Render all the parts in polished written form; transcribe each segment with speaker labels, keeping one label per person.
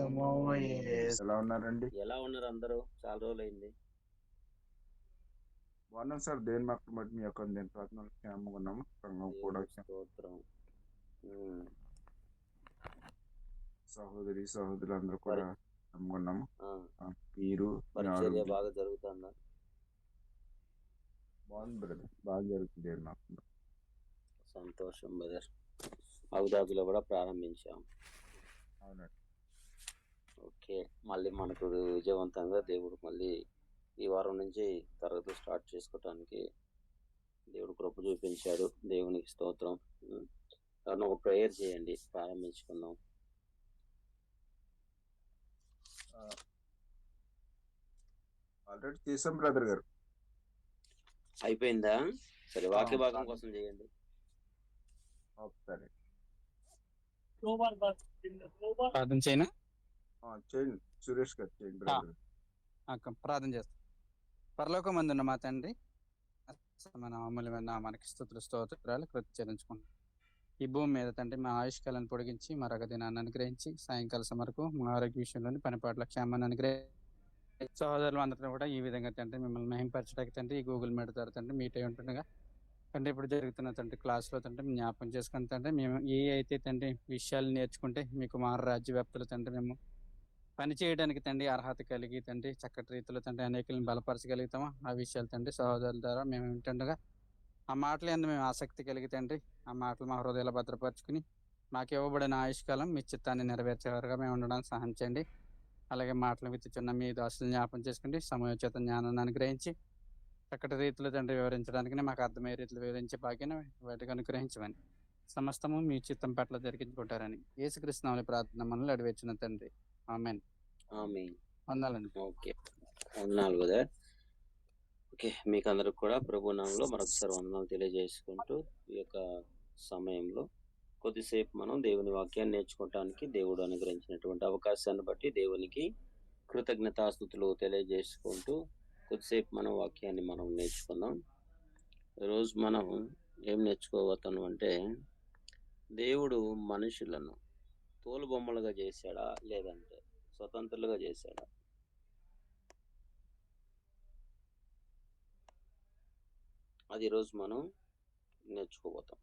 Speaker 1: ఏమో
Speaker 2: ఎలా ఉన్నారండి?
Speaker 3: ఎలా ఉన్నారు అందరూ? చాలా రోజులైంది.
Speaker 2: బాగున్నాం సార్. దేని మాకు బట్టి మీ యొక్క దేని ప్రార్థనలు క్షేమంగా ఉన్నాము. సంఘం కూడా
Speaker 3: దేవునికి స్తోత్రం. ఉమ్,
Speaker 2: సహోదరులు అందరూ కూడా
Speaker 3: పరి
Speaker 2: క్షేమంగా ఉన్నాము.
Speaker 3: ఆ,
Speaker 2: మీరు మీ
Speaker 3: పరిచర్య
Speaker 2: ఆరోగ్యం
Speaker 3: బాగా జరుగుతుందా?
Speaker 2: బాగుంది బ్రదర్. బాగా జరుగుతుంది దేని మాకు.
Speaker 3: సంతోషం బ్రదర్. అబుదాబిలో కూడా ప్రారంభించాం.
Speaker 2: అవునండి.
Speaker 3: ఓకే, మళ్ళీ మనకు విజయవంతంగా దేవుడు మళ్ళీ ఈ వారం నుంచి తరగతి స్టార్ట్ చేసుకోవటానికి దేవుడు కృప చూపించాడు. దేవునికి స్తోత్రం. ఎవరైనా ఒక ప్రేయర్ చేయండి, ప్రారంభించుకుందాం.
Speaker 2: ఆల్రెడీ చేసాం బ్రదర్ గారు.
Speaker 3: అయిపోయిందా? సరే, వాక్య భాగం కోసం చేయండి.
Speaker 2: సరే
Speaker 1: ప్రార్థన చేయనా?
Speaker 2: చేయండి సురేష్ గారు, చేయండి బ్రదర్.
Speaker 1: ప్రార్థన చేస్తాం. పరలోకమందున్న మా తండ్రి, మన అమూల్యమైన నామానికి స్తుతులు స్తోత్రాలు చెల్లించుకుంటాం. ఈ భూమి మీద తండ్రి మా ఆయుష్కాలను పొడిగించి మా దినాన్ని అనుగ్రహించి సాయంకాలం వరకు మా ఆరోగ్య విషయంలోని పనిపాట్ల క్షేమాన్ని అనుగ్రహించి సహోదరులు అందరినీ కూడా ఈ విధంగా తండ్రి మిమ్మల్ని మహింపరచడానికి తండ్రి ఈ గూగుల్ మీట్ ద్వారా తండ్రి మీట్ అయి ఉంటుండగా తండ్రి ఇప్పుడు జరుగుతున్న తండ్రి క్లాస్లో తండ్రి జ్ఞాపకం చేసుకుని తండ్రి మేము ఏ అయితే తండ్రి విషయాలు నేర్చుకుంటే మీకు మా రాజ్య వ్యాప్తులు తండ్రి మేము పని చేయడానికి తండ్రి అర్హత కలిగి తండ్రి చక్కటి రీతిలో తండ్రి అనేకలను బలపరచగలుగుతామో ఆ విషయాలు తండ్రి సహోదరుల ద్వారా మేము వింటుండగా ఆ మాటలు ఎందు మేము ఆసక్తి కలిగి తండ్రి ఆ మాటలు మా హృదయాలు భద్రపరుచుకుని మాకు ఇవ్వబడిన ఆయుష్కాలం మీ చిత్తాన్ని నెరవేర్చేవారుగా మేము ఉండడానికి సహాయం చేయండి. అలాగే మాటలు విత్తుచున్న మీ దాసులు జ్ఞాపం చేసుకుంటే సమయోచిత జ్ఞానాన్ని అనుగ్రహించి చక్కటి రీతిలో తండ్రి వివరించడానికి మాకు అర్థమయ్యే రీతిలో వివరించే భాగ్యాన్ని వాటికి అనుగ్రహించమని సమస్తము మీ చిత్తం పట్ల జరిగించుకుంటారని యేసుక్రీస్తు నామములో ప్రార్థన మనల్ని అడివేచిన తండ్రి. ఆమేన్.
Speaker 3: ఆమేన్.
Speaker 1: వందనాలండి.
Speaker 3: ఓకే, వందనాలు బ్రదర్. ఓకే, మీకు అందరికి కూడా ప్రభు నామములో మరొకసారి వందనాలు తెలియజేసుకుంటూ ఈ యొక్క సమయంలో కొద్దిసేపు మనం దేవుని వాక్యాన్ని నేర్చుకోవటానికి దేవుడు అనుగ్రహించినటువంటి అవకాశాన్ని బట్టి దేవునికి కృతజ్ఞతాస్తుతులు తెలియజేసుకుంటూ కొద్దిసేపు మనం వాక్యాన్ని మనం నేర్చుకుందాం. ఈరోజు మనం ఏం నేర్చుకోబోతున్నాం అంటే, దేవుడు మనుషులను తోలుబొమ్మలుగా చేశాడా లేదంటే స్వతంత్రులుగా చేశాడా? అది ఈరోజు మనం నేర్చుకోబోతాం.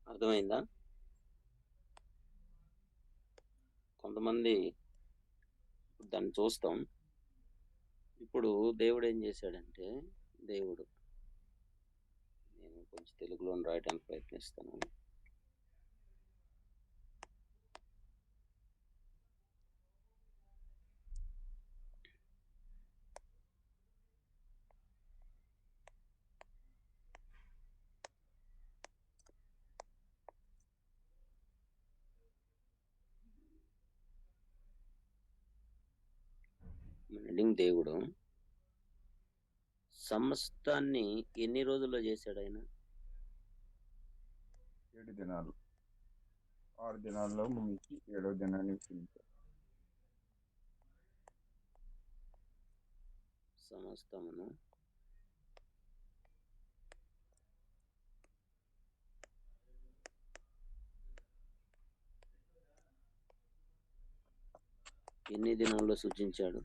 Speaker 3: అర్థమైందా? కొంతమంది దాన్ని చూస్తాం. ఇప్పుడు దేవుడు ఏం చేశాడంటే, నేను కొంచెం తెలుగులో రాయడానికి ప్రయత్నిస్తాను. దేవుడు సమస్తాన్ని ఎన్ని రోజుల్లో చేశాడు ఆయన?
Speaker 2: 7 దినాలు. 6 దినాల్లో ముగించి 7వ దినాన్ని విశ్రమించారు.
Speaker 3: సమస్తమును ఎన్ని దినాల్లో సృజించాను?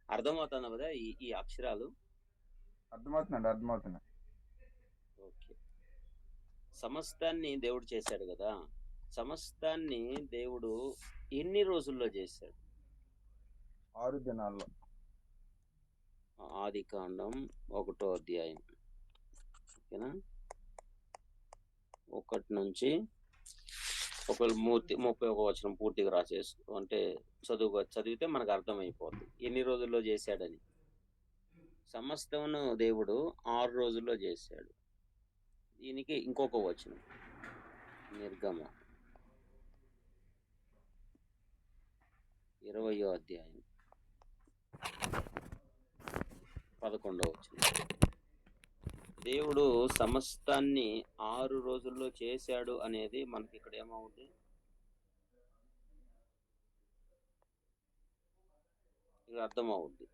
Speaker 3: అర్థమవుతుందా కదా ఈ అక్షరాలు?
Speaker 2: అర్థమవుతున్నాయి.
Speaker 3: ఓకే, సమస్తాన్ని దేవుడు చేశాడు కదా. సమస్తాన్ని దేవుడు ఎన్ని రోజుల్లో చేశాడు?
Speaker 2: 6 దినాల్లో.
Speaker 3: ఆదికాండం 1వ అధ్యాయం, ఓకేనా? 1 నుంచి 31వ వచనం పూర్తిగా రాసేసుకో, అంటే చదివితే మనకు అర్థమైపోతుంది ఎన్ని రోజుల్లో చేశాడని. సమస్తమును దేవుడు 6 రోజుల్లో చేశాడు. దీనికి ఇంకొక వచనం, నిర్గమ 20వ అధ్యాయం 11వ వచనం. దేవుడు సమస్తాన్ని 6 రోజుల్లో చేశాడు అనేది మనకి ఇక్కడ ఏమవుతుంది? ఇక్కడ అర్థమవుద్ది.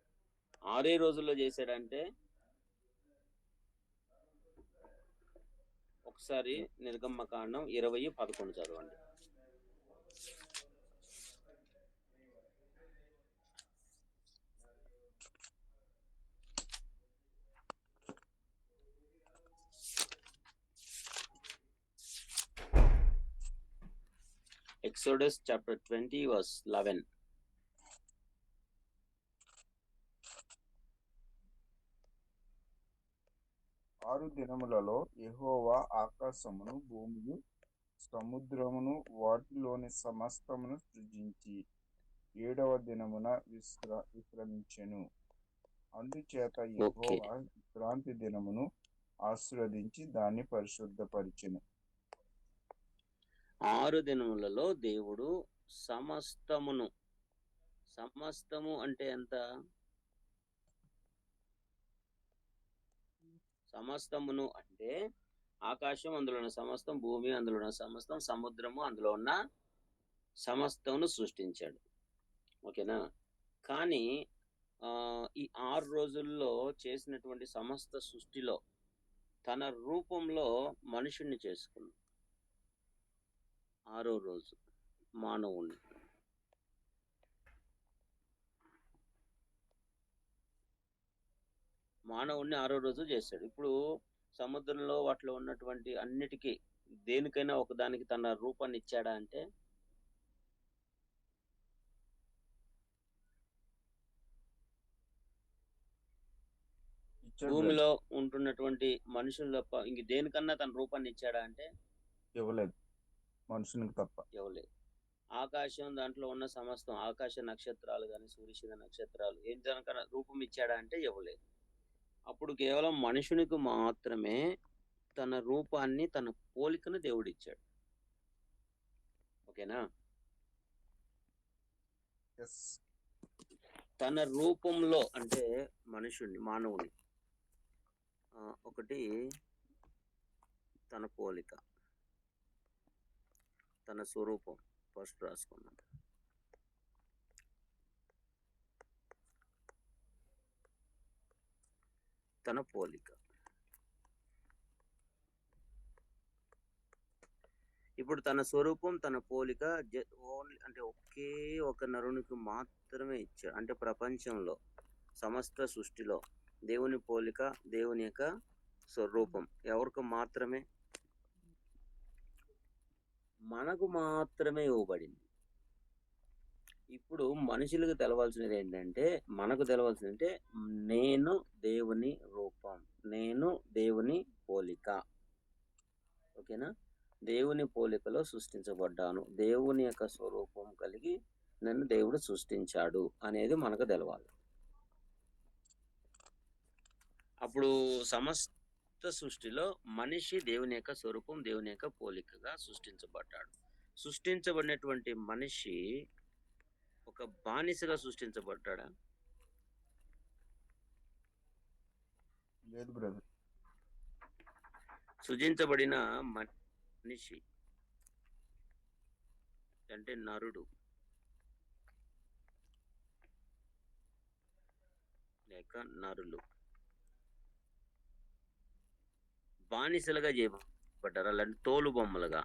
Speaker 3: 6 రోజుల్లో చేశాడంటే ఒకసారి నిర్గమకాండం 20:11 చదవండి. Exodus chapter 20 verse 11.
Speaker 2: ఆరు దినములలో యెహోవా ఆకాశమును భూమియు సముద్రమును వాటిలోని సమస్తమును సృజించి 7వ దినమున విశ్రమించెను. అందుచేత యెహోవా విశ్రాంతి దినమును ఆశీర్వదించి దాన్ని పరిశుద్ధపరిచెను.
Speaker 3: 6 దినములలో దేవుడు సమస్తము అంటే ఎంత? సమస్తమును అంటే ఆకాశం, అందులో ఉన్న సమస్తం, భూమి, అందులో ఉన్న సమస్తం, సముద్రము, అందులో ఉన్న సమస్తమును సృష్టించాడు. ఓకేనా? కానీ ఈ 6 రోజుల్లో చేసినటువంటి సమస్త సృష్టిలో తన రూపంలో మనుషుణ్ణి చేసుకున్నాడు. 6వ రోజు మానవుణ్ణి. మానవుణ్ణి 6వ రోజు చేశాడు. ఇప్పుడు సముద్రంలో వాటిలో ఉన్నటువంటి అన్నిటికీ దేనికైనా ఒకదానికి తన రూపాన్ని ఇచ్చాడా అంటే భూమిలో ఉంటున్నటువంటి మనుషులు తప్ప ఇంక దేనికన్నా తన రూపాన్ని ఇచ్చాడా అంటే
Speaker 2: ఇవ్వలేదు. మనుషునికి తప్ప
Speaker 3: ఇవ్వలేదు. ఆకాశం, దాంట్లో ఉన్న సమస్తం, ఆకాశ నక్షత్రాలు కానీ సూర్యశిర నక్షత్రాలు ఏం దానికన్నా రూపం ఇచ్చాడా అంటే ఇవ్వలేదు. అప్పుడు కేవలం మనుషునికి మాత్రమే తన రూపాన్ని, తన పోలికను దేవుడు ఇచ్చాడు. ఓకేనా? తన రూపంలో అంటే మనుషుని, మానవుని, ఒకటి తన పోలిక, తన స్వరూపం. ఫస్ట్ రాసుకున్నాం. తన పోలిక. ఇప్పుడు తన స్వరూపం, తన పోలిక ఓన్లీ అంటే ఒకే ఒక నరునికి మాత్రమే ఇచ్చాడు. అంటే ప్రపంచంలో సమస్త సృష్టిలో దేవుని పోలిక, దేవుని యొక్క స్వరూపం ఎవరికి మాత్రమే? మనకు మాత్రమే ఇవ్వబడింది. ఇప్పుడు మనుషులకు తెలవాల్సినది ఏంటంటే, మనకు తెలవాల్సింది అంటే నేను దేవుని రూపం, నేను దేవుని పోలిక. ఓకేనా? దేవుని పోలికలో సృష్టించబడ్డాను, దేవుని యొక్క స్వరూపం కలిగి నన్ను దేవుడు సృష్టించాడు అనేది మనకు తెలవాలి. అప్పుడు సమస్త సృష్టిలో మనిషి దేవుని యొక్క స్వరూపం, దేవుని యొక్క పోలికగా సృష్టించబడ్డాడు. సృష్టించబడినటువంటి మనిషి ఒక బానిసగా సృష్టించబడ్డాడా?
Speaker 2: లేదు బ్రదర్.
Speaker 3: సృజించబడిన మనిషి అంటే నరుడు లేక నరులు బానిసలుగా చేయబడ్డారు, అలాంటి తోలు బొమ్మలుగా.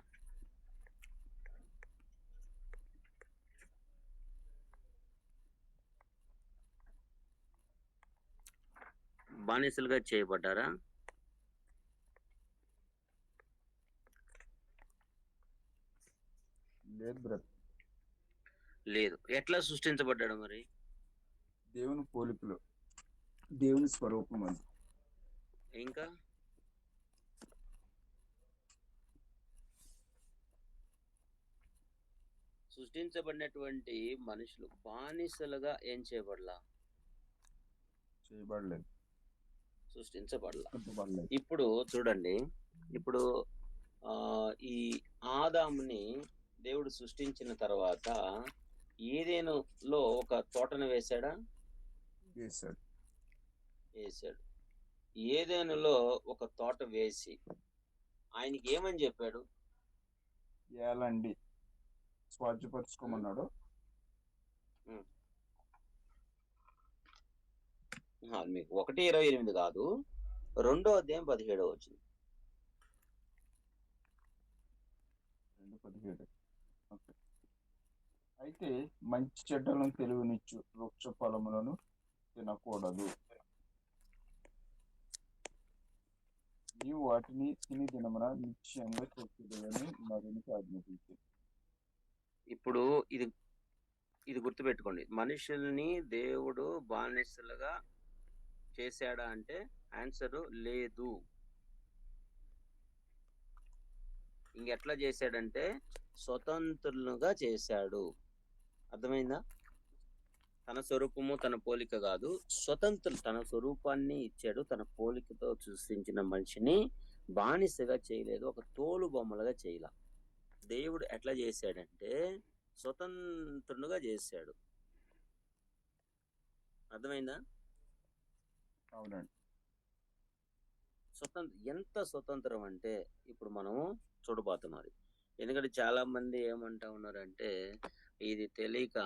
Speaker 3: బానిసలుగా చేయబడ్డారా?
Speaker 2: లేదు బ్రదర్.
Speaker 3: లేదు. ఎట్లా సృష్టించబడ్డాడు మరి?
Speaker 2: దేవుని పోలికలో, దేవుని స్వరూపం. అది
Speaker 3: ఇంకా సృష్టించబడినటువంటి మనుషులు బానిసలుగా ఏం చేయబడలేదు, సృష్టించబడలా. ఇప్పుడు చూడండి, ఇప్పుడు ఈ ఆదాముని దేవుడు సృష్టించిన తర్వాత ఏదెనులో ఒక తోటను వేశాడా? వేశాడు. ఏదెనులో ఒక తోట వేసి ఆయనకి ఏమని చెప్పాడు?
Speaker 2: ఏలండి స్వాధ్యపరచుకోమన్నాడు.
Speaker 3: మీకు 1:28 కాదు, 2వ అధ్యాయం 17 వచ్చింది.
Speaker 2: 17. ఓకే. అయితే మంచి చెడ్డలను తెలివినిచ్చు వృక్ష ఫలములను తినకూడదు. నీవు వాటిని తిని దినమున నిశ్చయంగా చచ్చెదవని మరునికి ఆజ్ఞాపించింది.
Speaker 3: ఇప్పుడు ఇది ఇది గుర్తుపెట్టుకోండి. మనుషుల్ని దేవుడు బానిసలుగా చేశాడా అంటే ఆన్సర్ లేదు. ఇంకెట్లా చేశాడంటే స్వతంత్రులుగా చేశాడు. అర్థమైందా? తన స్వరూపము తన పోలిక కాదు, స్వతంత్రులు. తన స్వరూపాన్ని ఇచ్చాడు, తన పోలికతో సృష్టించిన మనిషిని బానిసగా చేయలేదు, ఒక తోలు బొమ్మలుగా చేయలా. దేవుడు ఎట్లా చేశాడంటే స్వతంత్రులుగా చేశాడు. అర్థమైందా?
Speaker 2: అవునండి.
Speaker 3: ఎంత స్వతంత్రం అంటే ఇప్పుడు మనం చూడబోతున్నారు. ఎందుకంటే చాలా మంది ఏమంటా ఉన్నారంటే ఇది తెలియక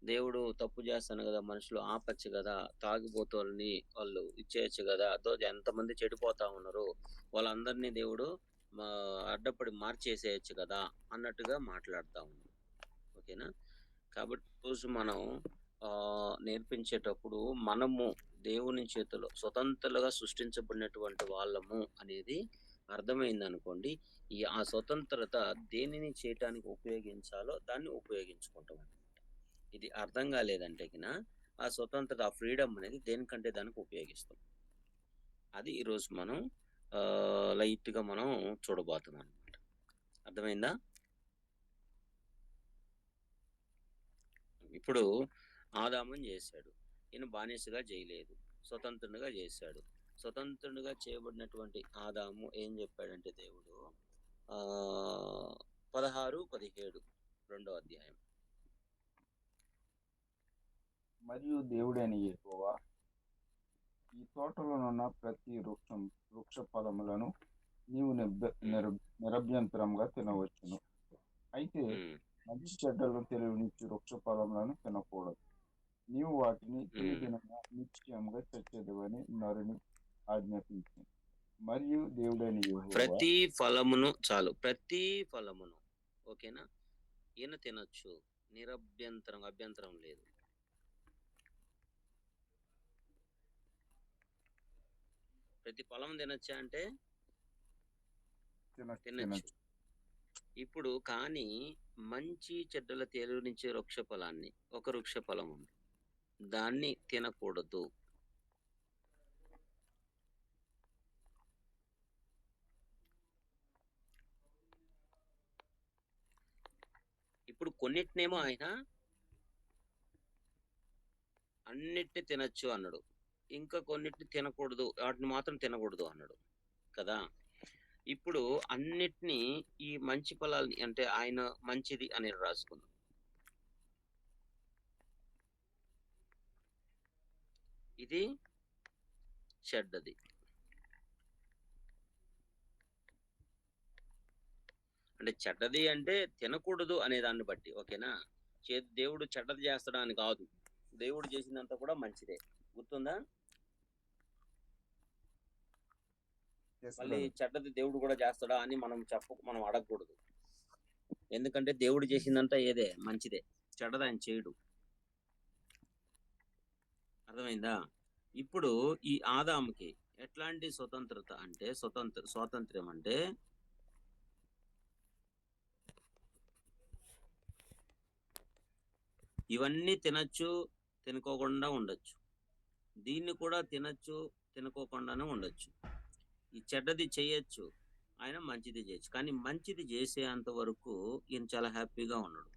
Speaker 3: దేవుడు తప్పు చేస్తాను కదా, మనుషులు ఆపచ్చు కదా, తాగిపోతోళ్ళని వాళ్ళు ఇచ్చేయచ్చు కదా, అదో ఎంతమంది చెడిపోతా ఉన్నారు, వాళ్ళందరినీ దేవుడు అడ్డపడి మార్చేసేయచ్చు కదా అన్నట్టుగా మాట్లాడుతూ ఉన్నారు. ఓకేనా? కాబట్టి రోజు మనం నేర్పించేటప్పుడు మనము దేవుని చేతిలో స్వతంత్రులుగా సృష్టించబడినటువంటి వాళ్ళము అనేది అర్థమైంది అనుకోండి. ఆ స్వతంత్రత దేనిని చేయటానికి ఉపయోగించాలో దాన్ని ఉపయోగించుకుంటాం. ఇది అర్థం కాలేదంటే కినా ఆ స్వతంత్రత, ఆ ఫ్రీడమ్ అనేది దేనికంటే దానికి ఉపయోగిస్తాం. అది ఈరోజు మనం లైట్ గా మనం చూడబోతున్నాం అనమాట. అర్థమైందా? ఇప్పుడు ఆదాముని చేశాడు, ఈయన బానిసగా చేయలేదు, స్వతంత్రునిగా చేశాడు. స్వతంత్రునిగా చేయబడినటువంటి ఆదాము ఏం చెప్పాడంటే దేవుడు 16-17 2వ అధ్యాయం.
Speaker 2: మరియు దేవుడైన యెహోవా ఈ తోటలోనున్న ప్రతి వృక్ష ఫలములను నీవు నిరభ్యంతరంగా తినవచ్చును. అయితే మంచి చెడ్డలను తెలివినిచ్చు వృక్ష ఫలములను తినకూడదు. నీవు వాటిని తిని దినమున నిశ్చయంగా చచ్చెదవని నరుని ఆజ్ఞాపించింది. మరియు దేవుడైన యెహోవా
Speaker 3: ప్రతి ఫలమును ఓకేనా, ఈయన తినొచ్చు, అభ్యంతరం లేదు. ప్రతి ఫలం తినొచ్చా అంటే తినొచ్చు. ఇప్పుడు కానీ మంచి చెడ్డల తెలివినిచ్చే వృక్ష ఫలాన్ని, ఒక వృక్ష ఫలం ఉంది, దాన్ని తినకూడదు. ఇప్పుడు కొన్నిటినేమో ఆయన అన్నిటిని తినొచ్చు అన్నాడు, ఇంకా కొన్నిటిని తినకూడదు, వాటిని మాత్రం తినకూడదు అన్నాడు కదా. ఇప్పుడు అన్నిటినీ ఈ మంచి ఫలాల్ని అంటే ఆయన మంచిది అని రాసుకుందాం. ఇది చెడ్డది. అంటే చెడ్డది అంటే తినకూడదు అనే దాన్ని బట్టి, ఓకేనా. దేవుడు చెడ్డది చేస్తాడా అని కాదు, దేవుడు చేసినంత కూడా మంచిదే. గుర్తుందా? మళ్ళీ చెడ్డది దేవుడు కూడా చేస్తాడా అని మనం అడగకూడదు. ఎందుకంటే దేవుడు చేసిందంతా ఏదే మంచిదే, చెడ్డది ఆయన చేయడు. అర్థమైందా? ఇప్పుడు ఈ ఆదాముకి ఎట్లాంటి స్వతంత్రత అంటే స్వాతంత్ర్యం అంటే ఇవన్నీ తినచ్చు, తినుకోకుండా ఉండొచ్చు, దీన్ని కూడా తినచ్చు, తినుకోకుండానే ఉండొచ్చు. ఈ చెడ్డది చేయొచ్చు, ఆయన మంచిది చేయొచ్చు. కానీ మంచిది చేసేంత వరకు ఈయన చాలా హ్యాపీగా ఉన్నాడు.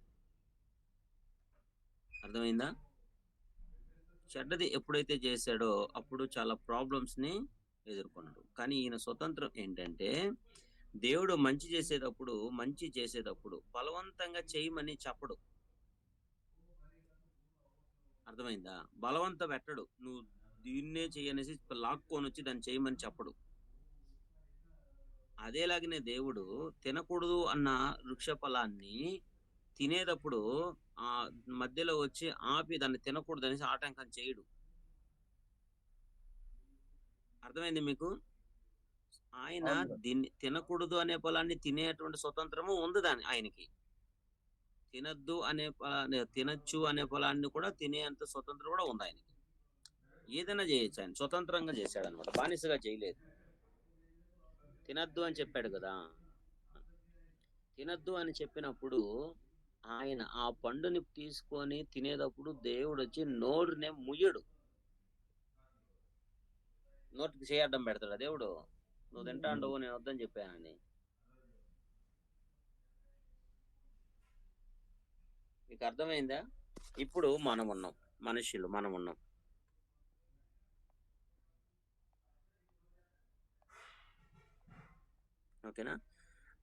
Speaker 3: అర్థమైందా? చెడ్డది ఎప్పుడైతే చేశాడో అప్పుడు చాలా ప్రాబ్లమ్స్ ని ఎదుర్కొన్నాడు. కానీ ఈయన స్వతంత్రం ఏంటంటే దేవుడు మంచి చేసేటప్పుడు బలవంతంగా చేయమని చెప్పడు. అర్థమైందా? బలవంత పెట్టడు, నువ్వు దీన్నే చేయనేసి లాక్కొని వచ్చి దాన్ని చేయమని చెప్పడు. అదేలాగనే దేవుడు తినకూడదు అన్న వృక్ష ఫలాన్ని తినేటప్పుడు ఆ మధ్యలో వచ్చి ఆపి దాన్ని తినకూడదు అనేసి ఆటంకం చేయడు. అర్థమైంది మీకు? ఆయన
Speaker 2: అవును సార్.
Speaker 3: దీన్ని తినకూడదు అనే ఫలాన్ని తినేటువంటి స్వతంత్రము ఉంది ఆయనకి. తినొద్దు అనే తినొచ్చు అనే ఫలాన్ని కూడా తినేంత స్వతంత్రం కూడా ఉంది ఆయనకి. ఏదైనా చేయొచ్చు, ఆయన స్వతంత్రంగా చేశాడు అనమాట, బానిసగా చేయలేదు. తినద్దు అని చెప్పాడు కదా, తినద్దు అని చెప్పినప్పుడు ఆయన ఆ పండుని తీసుకొని తినేటప్పుడు దేవుడు వచ్చి నోరునే ముయ్యడు, నోటికి చేయడం పెడతాడు దేవుడు. నువ్వు తింటాండవు, నేను వద్దని చెప్పానని. మీకు అర్థమైందా? ఇప్పుడు మనం ఉన్నాం, మనుషులు మనం ఉన్నాం. ఓకేనా?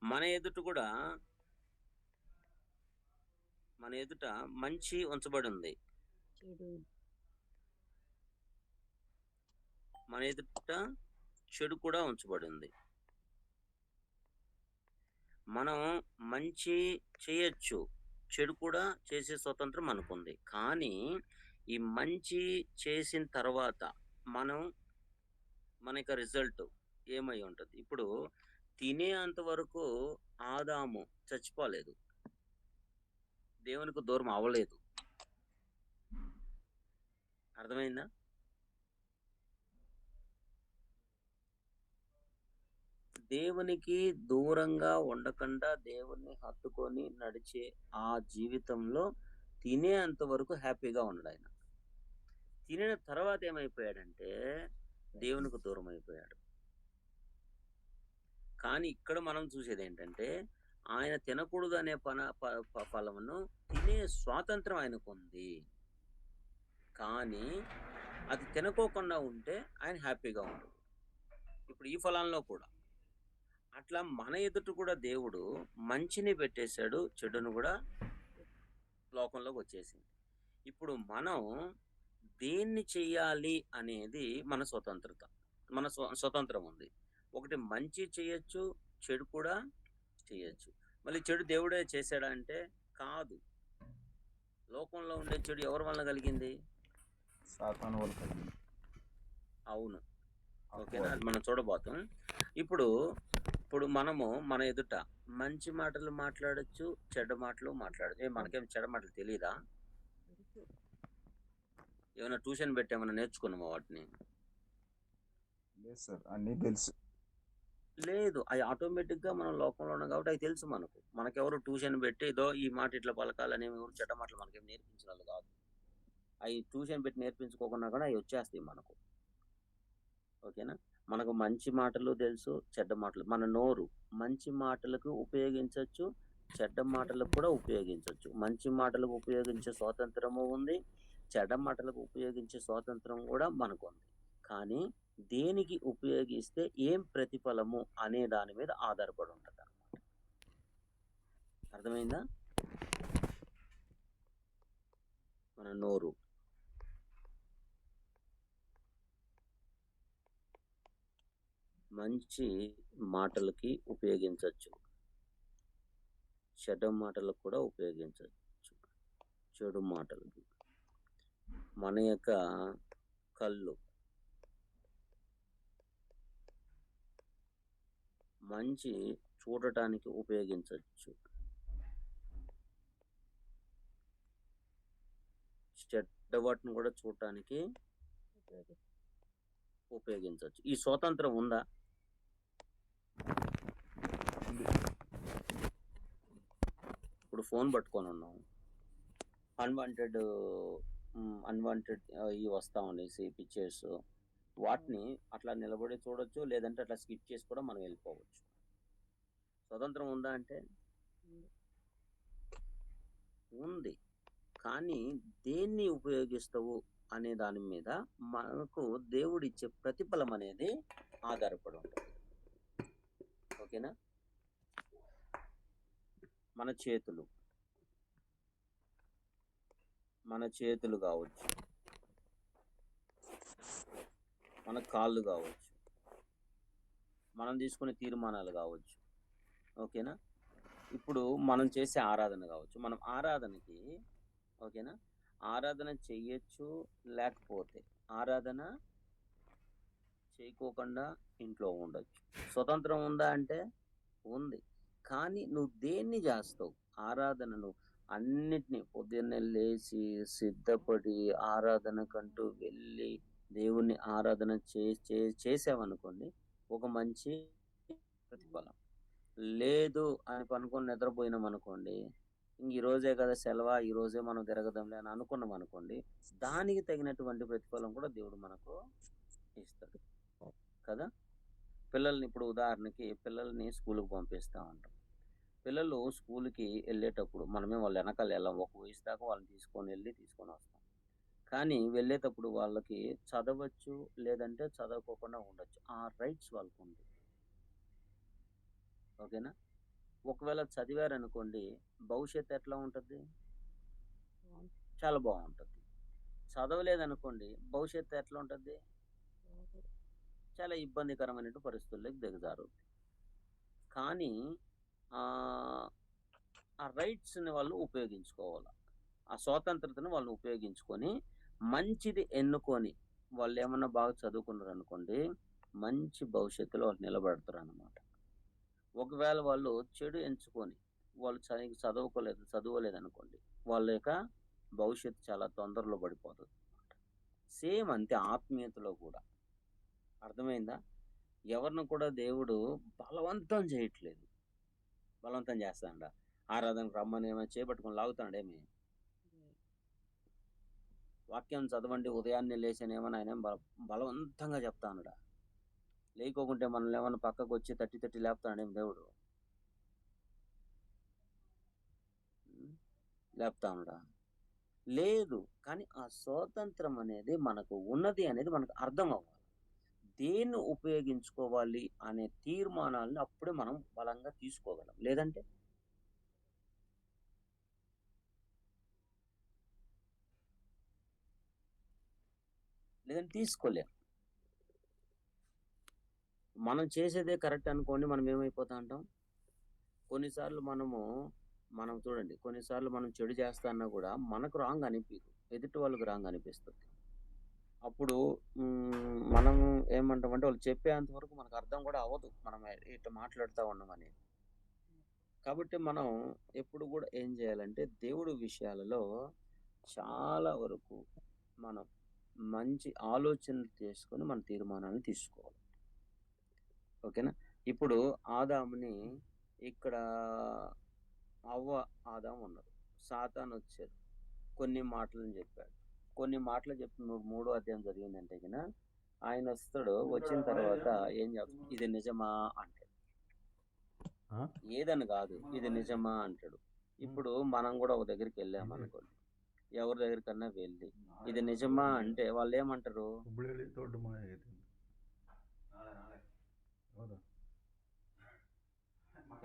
Speaker 3: మన ఎదుట మంచి ఉంచబడి ఉంది, మన ఎదుట చెడు కూడా ఉంచబడి ఉంది. మనం మంచి చేయొచ్చు, చెడు కూడా చేసే స్వతంత్రం మనకుంది. కానీ ఈ మంచి చేసిన తర్వాత మనకి రిజల్ట్ ఏమై ఉంటుంది? ఇప్పుడు తినేంత వరకు ఆదాము చచ్చిపోలేదు, దేవునికి దూరం అవ్వలేదు. అర్థమైందా? దేవునికి దూరంగా ఉండకుండా దేవుణ్ణి హత్తుకొని నడిచే ఆ జీవితంలో తినేంత వరకు హ్యాపీగా ఉన్నాడు ఆయన. తినిన తర్వాత ఏమైపోయాడంటే దేవునికి దూరం అయిపోయాడు. కానీ ఇక్కడ మనం చూసేది ఏంటంటే ఆయన తినకూడదు అనే ఫలమును తినే స్వాతంత్రం ఆయనకు ఉంది. కానీ అది తినకోకుండా ఉంటే ఆయన హ్యాపీగా ఉంటాడు. ఇప్పుడు ఈ ఫలాల్లో కూడా అట్లా మన ఎదుట కూడా దేవుడు మంచిని పెట్టేశాడు, చెడును కూడా లోకంలోకి వచ్చేసింది. ఇప్పుడు మనం దేన్ని చెయ్యాలి అనేది మన స్వతంత్రత, మన స్వతంత్రం ఉంది. ఒకటి మంచి చేయొచ్చు, చెడు కూడా చేయొచ్చు. మళ్ళీ చెడు దేవుడే చేశాడా అంటే కాదు. లోకంలో ఉండే చెడు ఎవరి వల్ల కలిగింది?
Speaker 2: సాతాను వల్ల కలిగింది.
Speaker 3: అవును, ఓకేనా? అది మనం చూడబోతాం. ఇప్పుడు మనము మన ఎదుట మంచి మాటలు మాట్లాడచ్చు, చెడ్డ మాటలు మాట్లాడచ్చు. మనకేం చెడ్డ మాటలు తెలియదా? ఏమైనా ట్యూషన్ పెట్టి ఏమైనా నేర్చుకున్నామా వాటిని?
Speaker 2: లేదు సార్, అన్నీ తెలుసు.
Speaker 3: లేదు, అవి ఆటోమేటిక్ గా మనం లోకంలో ఉన్నాం కాబట్టి అవి తెలుసు మనకు. మనకెవరు ట్యూషన్ పెట్టి ఇదో ఈ మాట ఇట్లా పలకాలని చెడ్డ మాటలు మనకేం నేర్పించిన వాళ్ళు కాదు. అవి ట్యూషన్ పెట్టి నేర్పించుకోకుండా కూడా అవి వచ్చేస్తాయి మనకు. ఓకేనా? మనకు మంచి మాటలు తెలుసు, చెడ్డ మాటలు. మన నోరు మంచి మాటలకు ఉపయోగించవచ్చు, చెడ్డ మాటలకు కూడా ఉపయోగించవచ్చు. మంచి మాటలకు ఉపయోగించే స్వాతంత్రము ఉంది, చెడ్డ మాటలకు ఉపయోగించే స్వాతంత్రం కూడా మనకు ఉంది. కానీ దేనికి ఉపయోగిస్తే ఏం ప్రతిఫలము అనే దాని మీద ఆధారపడి ఉంటుంది అన్నమాట. అర్థమైందా? మన నోరు మంచి మాటలకి ఉపయోగించవచ్చు, చెడ్డ మాటలకు కూడా ఉపయోగించవచ్చు. చెడు మాటలకి మన యొక్క కళ్ళు మంచి చూడటానికి ఉపయోగించవచ్చు, చెడ్డ వాటిని కూడా చూడటానికి ఉపయోగించవచ్చు. ఈ స్వాతంత్రం ఉందా? ఇప్పుడు ఫోన్ పట్టుకొని ఉన్నాం, అన్వాంటెడ్ ఇవి వస్తా ఉన్నాయి పిక్చర్స్. వాటిని అట్లా నిలబడి చూడొచ్చు, లేదంటే అట్లా స్కిప్ చేసి కూడా మనం వెళ్ళిపోవచ్చు. స్వతంత్రం ఉందా అంటే ఉంది. కానీ దేన్ని ఉపయోగిస్తావు అనే దాని మీద మనకు దేవుడిచ్చే ప్రతిఫలం అనేది ఆధారపడి ఉంటుంది. ఓకేనా? మన చేతులు కావచ్చు, మన కాళ్ళు కావచ్చు, మనం తీసుకునే తీర్మానాలు కావచ్చు. ఓకేనా? ఇప్పుడు మనం చేసే ఆరాధన కావచ్చు. మనం ఆరాధనకి ఓకేనా ఆరాధన చెయ్యొచ్చు, లేకపోతే ఆరాధన చేయకోకుండా ఇంట్లో ఉండొచ్చు. స్వతంత్రం ఉందా అంటే ఉంది. కానీ నువ్వు దేన్ని చేస్తావు? ఆరాధనను అన్నిటిని పొద్దున్నే లేచి సిద్ధపడి ఆరాధనకంటూ వెళ్ళి దేవుణ్ణి ఆరాధన చేసావనుకోండి, ఒక మంచి ప్రతిఫలం. లేదు అని పనుకొని నిద్రపోయినాం అనుకోండి, ఇంక ఈ రోజే కదా సెలవా, ఈ రోజే మనం తిరగదాంలే అని అనుకున్నాం అనుకోండి, దానికి తగినటువంటి ప్రతిఫలం కూడా దేవుడు మనకు ఇస్తాడు కదా. పిల్లల్ని ఇప్పుడు ఉదాహరణకి పిల్లల్ని స్కూల్కి పంపిస్తా ఉంటాం. పిల్లలు స్కూల్కి వెళ్ళేటప్పుడు మనమే వాళ్ళ వెనకాల వెళ్ళాం. ఒక వయసు దాకా వాళ్ళని తీసుకొని వస్తాం. కానీ వెళ్ళేటప్పుడు వాళ్ళకి చదవచ్చు, లేదంటే చదవకోకుండా ఉండొచ్చు. ఆ రైట్స్ వాళ్ళకు ఉంది. ఓకేనా. ఒకవేళ చదివారనుకోండి, భవిష్యత్తు ఎట్లా ఉంటుంది? చాలా బాగుంటుంది. చదవలేదనుకోండి, భవిష్యత్తు ఎట్లా ఉంటుంది? చాలా ఇబ్బందికరమైన పరిస్థితుల్లోకి దిగజారుద్ది. కానీ ఆ రైట్స్ని వాళ్ళు ఉపయోగించుకోవాలి. ఆ స్వాతంత్రతను వాళ్ళు ఉపయోగించుకొని మంచిది ఎన్నుకొని వాళ్ళు ఏమన్నా బాగా చదువుకున్నారు అనుకోండి, మంచి భవిష్యత్తులో వాళ్ళు నిలబడతారు అన్నమాట. ఒకవేళ వాళ్ళు చెడు ఎంచుకొని వాళ్ళు చదవలేదు అనుకోండి, వాళ్ళ యొక్క భవిష్యత్తు చాలా తొందరలో పడిపోతుంది. సేమ్ అంతే ఆత్మీయతలో కూడా. అర్థమైందా? ఎవరిని కూడా దేవుడు బలవంతం చేయట్లేదు. బలవంతం చేస్తాడ? ఆరాధనకు రమ్మని ఏమైనా చేపట్టుకొని లాగుతాడేమి? వాక్యం చదవండి ఉదయాన్నే లేచానేమని ఆయన బలవంతంగా చెప్తానుడా? లేకోకుంటే మనల్ని ఏమన్నా పక్కకు వచ్చి తట్టి లేపుతాడేమి దేవుడు? లేపుతానుడా? లేదు. కానీ ఆ స్వాతంత్రం అనేది మనకు ఉన్నది అనేది మనకు అర్థం అవ్వాలి. దేన్ని ఉపయోగించుకోవాలి అనే తీర్మానాలను అప్పుడే మనం బలంగా తీసుకోగలం. లేదంటే తీసుకోలేం. మనం చేసేదే కరెక్ట్ అనుకోండి, మనం ఏమైపోతా అంటాం? కొన్నిసార్లు మనం చూడండి, కొన్నిసార్లు మనం చెడు చేస్తా అన్నా కూడా మనకు రాంగ్ అనిపించదు, ఎదుటి వాళ్ళకి రాంగ్ అనిపిస్తుంది. అప్పుడు మనం ఏమంటామంటే వాళ్ళు చెప్పేంత వరకు మనకు అర్థం కూడా అవ్వదు మనం ఇట్లా మాట్లాడుతూ ఉన్నామని. కాబట్టి మనం ఎప్పుడు కూడా ఏం చేయాలంటే దేవుడి విషయాలలో చాలా వరకు మనం మంచి ఆలోచనలు చేసుకొని మన తీర్మానాలను తీసుకోవాలి. ఓకేనా. ఇప్పుడు ఆదాముని ఇక్కడ అవ్వ ఆదాము ఉన్నారు, సాతాను వచ్చారు, కొన్ని మాటలను చెప్పాడు. కొన్ని మాటలు చెప్పి 3వ అధ్యాయం జరిగిందంటే కన్నా ఆయన వస్తాడు. వచ్చిన తర్వాత ఏం చెప్తాడు? ఇది నిజమా అంటాడు. ఏదని కాదు, ఇది నిజమా అంటాడు. ఇప్పుడు మనం కూడా ఒక దగ్గరికి వెళ్ళామనుకోండి, ఎవరి దగ్గరికన్నా వెళ్ళి ఇది నిజమా అంటే వాళ్ళు ఏమంటారు?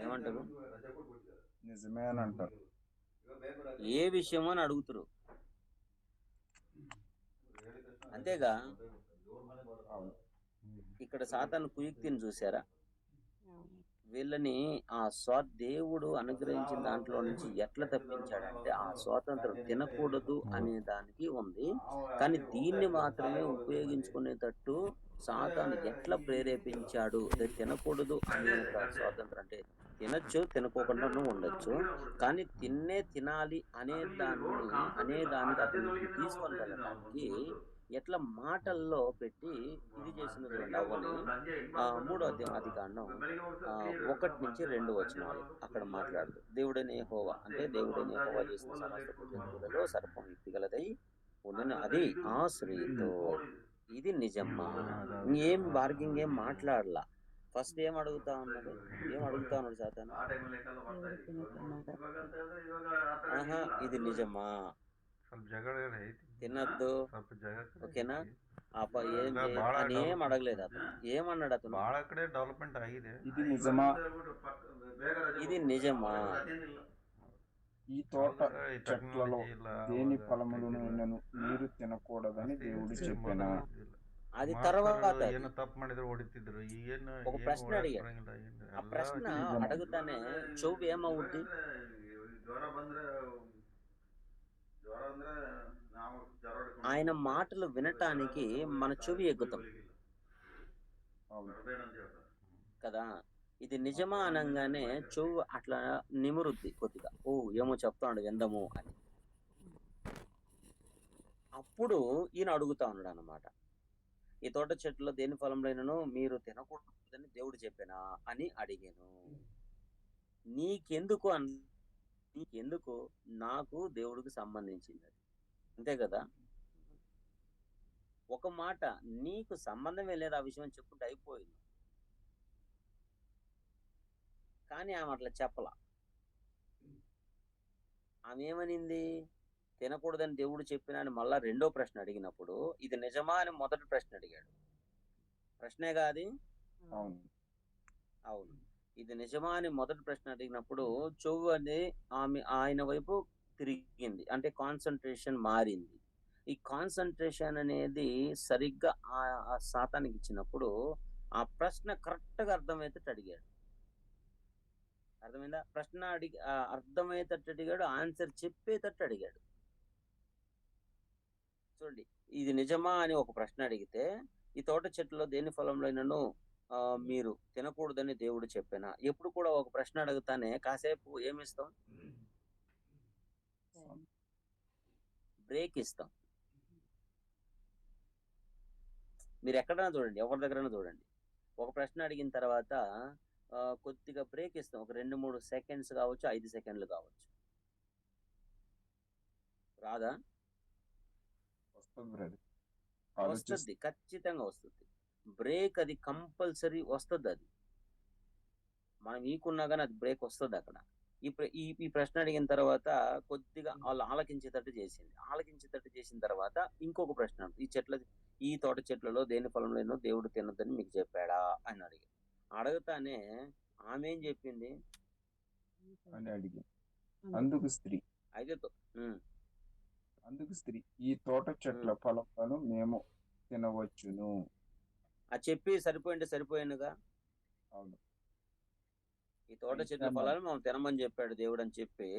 Speaker 3: ఏమంటారు?
Speaker 2: నిజమే అని అంటారు.
Speaker 3: ఏ విషయమో అని అడుగుతారు, అంతేగా. ఇక్కడ సాతాను కుయుక్తిని చూసారా? వీళ్ళని ఆ దేవుడు అనుగ్రహించిన దాంట్లో నుంచి ఎట్లా తప్పించాడంటే ఆ స్వాతంత్రం తినకూడదు అనే దానికి ఉంది. కానీ దీన్ని మాత్రమే ఉపయోగించుకునేటట్టు సాతాను ఎట్లా ప్రేరేపించాడు? తినకూడదు అనే స్వాతంత్రం అంటే తినచ్చు, తినకోకుండా ఉండొచ్చు, కానీ తినాలి అనే దానికి అతను తీసుకొని వెళ్ళడానికి ఎట్లా మాటల్లో పెట్టి ఇది చేసిన చూడండి అవ్వని. 3వ అధ్యాయం ఆదికాండం 1-2 వచనాలు అక్కడ మాట్లాడుతూ దేవుడైన యెహోవా అంటే దేవుడైన యెహోవా చేసిన సమస్త జంతువులలో సర్పం యుక్తిగలదై ఉండను, అది ఆ స్త్రీతో ఇది నిజమా? ఇంకేం బార్గింగ్ ఏం మాట్లాడలా. ఫస్ట్ ఏం అడుగుతా ఉన్నాడు సాతాను? ఇది నిజమా? తినద్దు, ఓకేనా? అని ఏం అడగలేదు అతను. ఏమన్నాడు అతను?
Speaker 2: ఇది నిజమా?
Speaker 3: ఇది నిజమా?
Speaker 2: ఈ తోట చెట్లలో దేని ఫలములను మీరు తినకూడదని దేవుడు చెప్పిన.
Speaker 3: అది తర్వాత ఒక ప్రశ్న అడిగాడు. ఆ ప్రశ్న అడుగుతానే చెవు ఏమవుద్ది? ఆయన మాటలు వినటానికి మన చెవి ఎగ్గుతాం.
Speaker 2: అవును.
Speaker 3: కదా. ఇది నిజమా అనంగానే చెవు అట్లా నిమురుద్ది కొద్దిగా, ఓ ఏమో చెప్తాడు విందము అని. అప్పుడు ఈయన అడుగుతా ఉన్నాడు అనమాట, ఈ తోట చెట్టులో దేని ఫలంలోనూ మీరు తినకూడదని దేవుడు చెప్పానా అని అడిగాను. నీకెందుకు నీకెందుకు? నాకు దేవుడికి సంబంధించింది అది. అంతే కదా. ఒక మాట, నీకు సంబంధమే లేదు ఆ విషయం అని చెప్పుకుంటే అయిపోయింది. కానీ ఆమె అట్లా చెప్పలా. ఆమె ఏమనింది? తినకూడదని దేవుడు చెప్పినా అని మళ్ళా రెండో ప్రశ్న అడిగినప్పుడు, ఇది నిజమా అని మొదటి ప్రశ్న అడిగాడు. ప్రశ్నే కాదు.
Speaker 2: అవును.
Speaker 3: అవును. ఇది నిజమా అని మొదటి ప్రశ్న అడిగినప్పుడు చెవు అనేది ఆయన వైపు తిరిగింది. అంటే కాన్సంట్రేషన్ మారింది. ఈ కాన్సంట్రేషన్ అనేది సరిగ్గా ఆ సాతానికి ఇచ్చినప్పుడు ఆ ప్రశ్న కరెక్ట్‌గా అర్థమయ్యేటట్టు అడిగాడు. అర్థమైందా? ప్రశ్న అర్థమయ్యేటట్టు అడిగాడు. ఆన్సర్ చెప్పేటట్టు అడిగాడు. చూడండి, ఇది నిజమా అని ఒక ప్రశ్న అడిగితే, ఈ తోట చెట్టులో దేని ఫలంలోనైనను మీరు తినకూడదని దేవుడు చెప్పానా? ఎప్పుడు కూడా ఒక ప్రశ్న అడుగుతానే కాసేపు ఏమిస్తాం? బ్రేక్ ఇస్తాం. మీరు ఎక్కడైనా చూడండి, ఎవరి దగ్గరైనా చూడండి. ఒక ప్రశ్న అడిగిన తర్వాత కొద్దిగా బ్రేక్ ఇస్తాం. ఒక 2, 3 సెకండ్స్ కావచ్చు, 5 సెకండ్లు కావచ్చు. రాదా?
Speaker 2: వస్తుంది బ్రదర్.
Speaker 3: వస్తుంది, ఖచ్చితంగా వస్తుంది. బ్రేక్ అది కంపల్సరీ వస్తుంది. అది మనం ఈకున్నా కానీ అది బ్రేక్ వస్తుంది అక్కడ. ఈ ప్రశ్న అడిగిన తర్వాత కొద్దిగా వాళ్ళు ఆలకించేటట్టు చేసిన తర్వాత ఇంకొక ప్రశ్న, ఈ తోట చెట్లలో దేని ఫలంలో దేవుడు తినొద్దని మీకు చెప్పాడా అని అడగతానే ఆమె ఏం చెప్పింది
Speaker 2: అని అడిగి, అందుకు స్త్రీ ఈ తోట చెట్ల ఫలములను మేము తినవచ్చును.
Speaker 3: అది చెప్పి సరిపోయిందిగా.
Speaker 2: అవును.
Speaker 3: ఈ తోట చెట్ల ఫలాలు మనం తినమని చెప్పాడు దేవుడు అని చెప్పి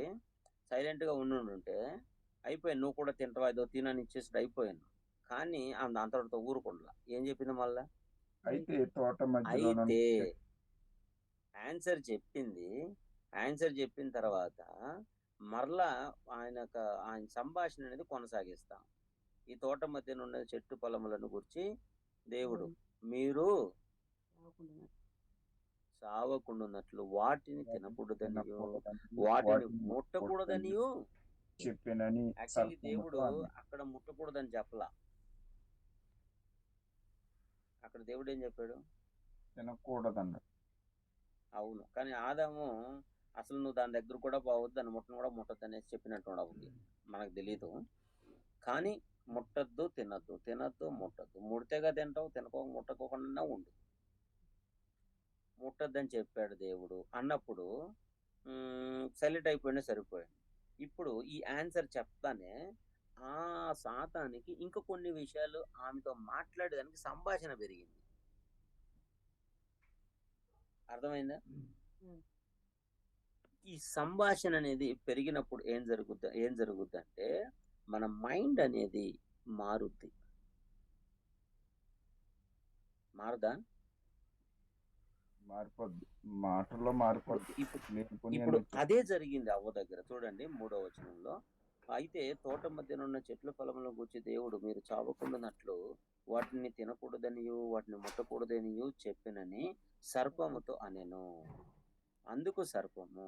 Speaker 3: సైలెంట్ గా ఉండుంటే అయిపోయింది. నువ్వు కూడా తింటావా, ఏదో తినని ఇచ్చేసి అయిపోయాను. కానీ ఆమె అంతటితో ఊరుకుండలా. ఏం చెప్పింది మళ్ళా?
Speaker 2: అయితే తోట మధ్యలో
Speaker 3: అయితే ఆన్సర్ చెప్పింది. ఆన్సర్ చెప్పిన తర్వాత మరలా ఆయన సంభాషణ అనేది కొనసాగిస్తాం. ఈ తోట మధ్య ఉన్న చెట్టు పొలములను గురించి దేవుడు మీరు సావకుండున్నట్లు వాటిని తినకూడదనియో వాటిని ముట్టకూడదనియో
Speaker 2: చెప్పానని.
Speaker 3: యాక్చువల్లీ దేవుడు అక్కడ ముట్టకూడదని చెప్పలా. అక్కడ దేవుడు ఏం చెప్పాడు?
Speaker 2: తినకూడదన్నాడు.
Speaker 3: అవును. కానీ ఆదాము అసలు నువ్వు దాని దగ్గర కూడా పోవద్దు, దాన్ని ముట్టను కూడా ముట్టద్దు అనేసి చెప్పినట్టు అవుతుంది. మనకు తెలీదు. కానీ ముట్టద్దు, తినద్దు, ముట్టద్దు. ముడితేగా తింటావు, ముట్టకోకుండా ఉండు. ముట్టద్దని చెప్పాడు దేవుడు అన్నప్పుడు సైలెంట్ అయిపోయినా సరిపోయింది. ఇప్పుడు ఈ ఆన్సర్ చెప్తానే ఆ సాతానికి ఇంకా కొన్ని విషయాలు ఆమెతో మాట్లాడేదానికి సంభాషణ పెరిగింది. అర్థమైందా? ఈ సంభాషణ అనేది పెరిగినప్పుడు ఏం జరుగుద్ది అంటే మన మైండ్ అనేది మారుద్ది. మారదా?
Speaker 2: మారిపోద్ది, మాటల్లో మారిపోద్ది.
Speaker 3: ఇప్పుడు అదే జరిగింది అవ్వ దగ్గర. చూడండి 3వ వచనంలో, అయితే తోట మధ్యనున్న చెట్ల ఫలములను గూర్చి దేవుడు మీరు చావకుండానట్లు వాటిని తినకూడదనియు వాటిని ముట్టకూడదనియు చెప్పినని సర్పముతో అనెను. అందుకు సర్పము,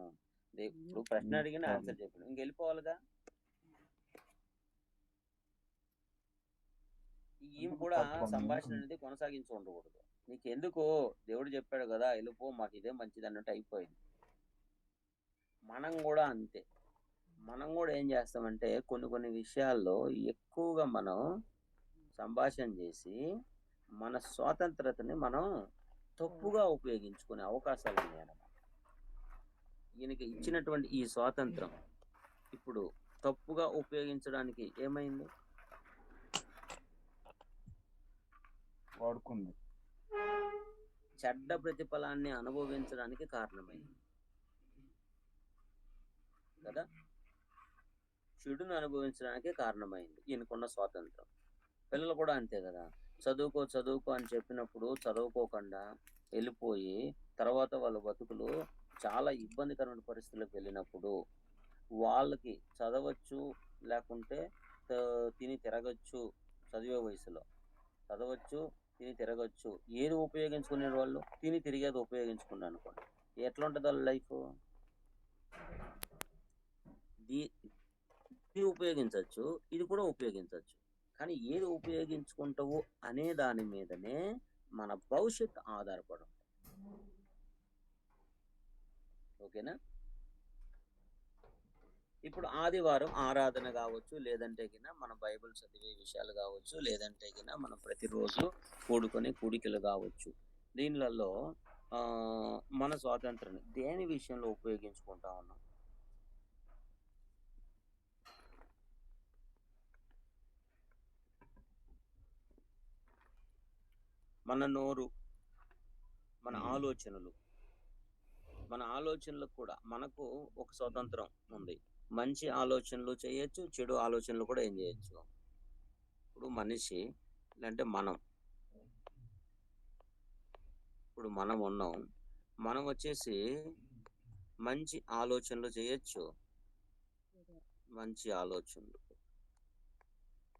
Speaker 3: ఇప్పుడు ప్రశ్న అడిగిన ఆన్సర్ చెప్పాడు, ఇంకెళ్ళిపోవాలిగా. ఈమె కూడా సంభాషణ అనేది కొనసాగించి ఉండకూడదు. నీకెందుకు, దేవుడు చెప్పాడు కదా వెళ్ళిపో, మాకు ఇదే మంచిది అన్నట్టు అయిపోయింది. మనం కూడా అంతే. మనం కూడా ఏం చేస్తామంటే కొన్ని విషయాల్లో ఎక్కువగా మనం సంభాషణ చేసి మన స్వాతంత్రతని మనం తప్పుగా ఉపయోగించుకునే అవకాశాలు ఉన్నాయన్నమాట. ఈయనకి ఇచ్చినటువంటి ఈ స్వాతంత్రం ఇప్పుడు తప్పుగా ఉపయోగించడానికి ఏమైంది?
Speaker 2: వాడుకుంది.
Speaker 3: చెడ్డ ప్రతిఫలాన్ని అనుభవించడానికి కారణమైంది కదా. చెడును అనుభవించడానికి కారణమైంది ఈయనకున్న స్వాతంత్రం. పిల్లలు కూడా అంతే కదా. చదువుకో చదువుకో అని చెప్పినప్పుడు చదువుకోకుండా వెళ్ళిపోయి తర్వాత వాళ్ళ బతుకులు చాలా ఇబ్బందికరమైన పరిస్థితులకు వెళ్ళినప్పుడు వాళ్ళకి చదవచ్చు, లేకుంటే తిని తిరగచ్చు. చదివే వయసులో చదవచ్చు, తిని తిరగచ్చు. ఏది ఉపయోగించుకునే వాళ్ళు తిని తిరిగేది ఉపయోగించుకున్నాను అనుకోండి, ఎట్లా ఉంటుంది వాళ్ళ లైఫ్? ఇది ఉపయోగించవచ్చు, ఇది కూడా ఉపయోగించవచ్చు. కానీ ఏది ఉపయోగించుకుంటావు అనే దాని మీదనే మన భవిష్యత్తు ఆధారపడి ఉంటుంది. ఓకేనా? ఇప్పుడు ఆదివారం ఆరాధన కావచ్చు, లేదంటే గిన మన బైబిల్ చదివే విషయాలు కావచ్చు, లేదంటే గిన మనం ప్రతిరోజు కూడుకునే కూడికలు కావచ్చు. దీనిలలో మన స్వాతంత్రాన్ని దేని విషయంలో ఉపయోగించుకుంటా ఉన్నాం? మన నోరు, మన ఆలోచనలకు కూడా మనకు ఒక స్వతంత్రం ఉంది. మంచి ఆలోచనలు చేయొచ్చు, చెడు ఆలోచనలు కూడా ఏం చేయొచ్చు. ఇప్పుడు మనిషి అంటే మనం ఉన్నాం, మనం వచ్చేసి మంచి ఆలోచనలు చేయొచ్చు, మంచి ఆలోచనలు,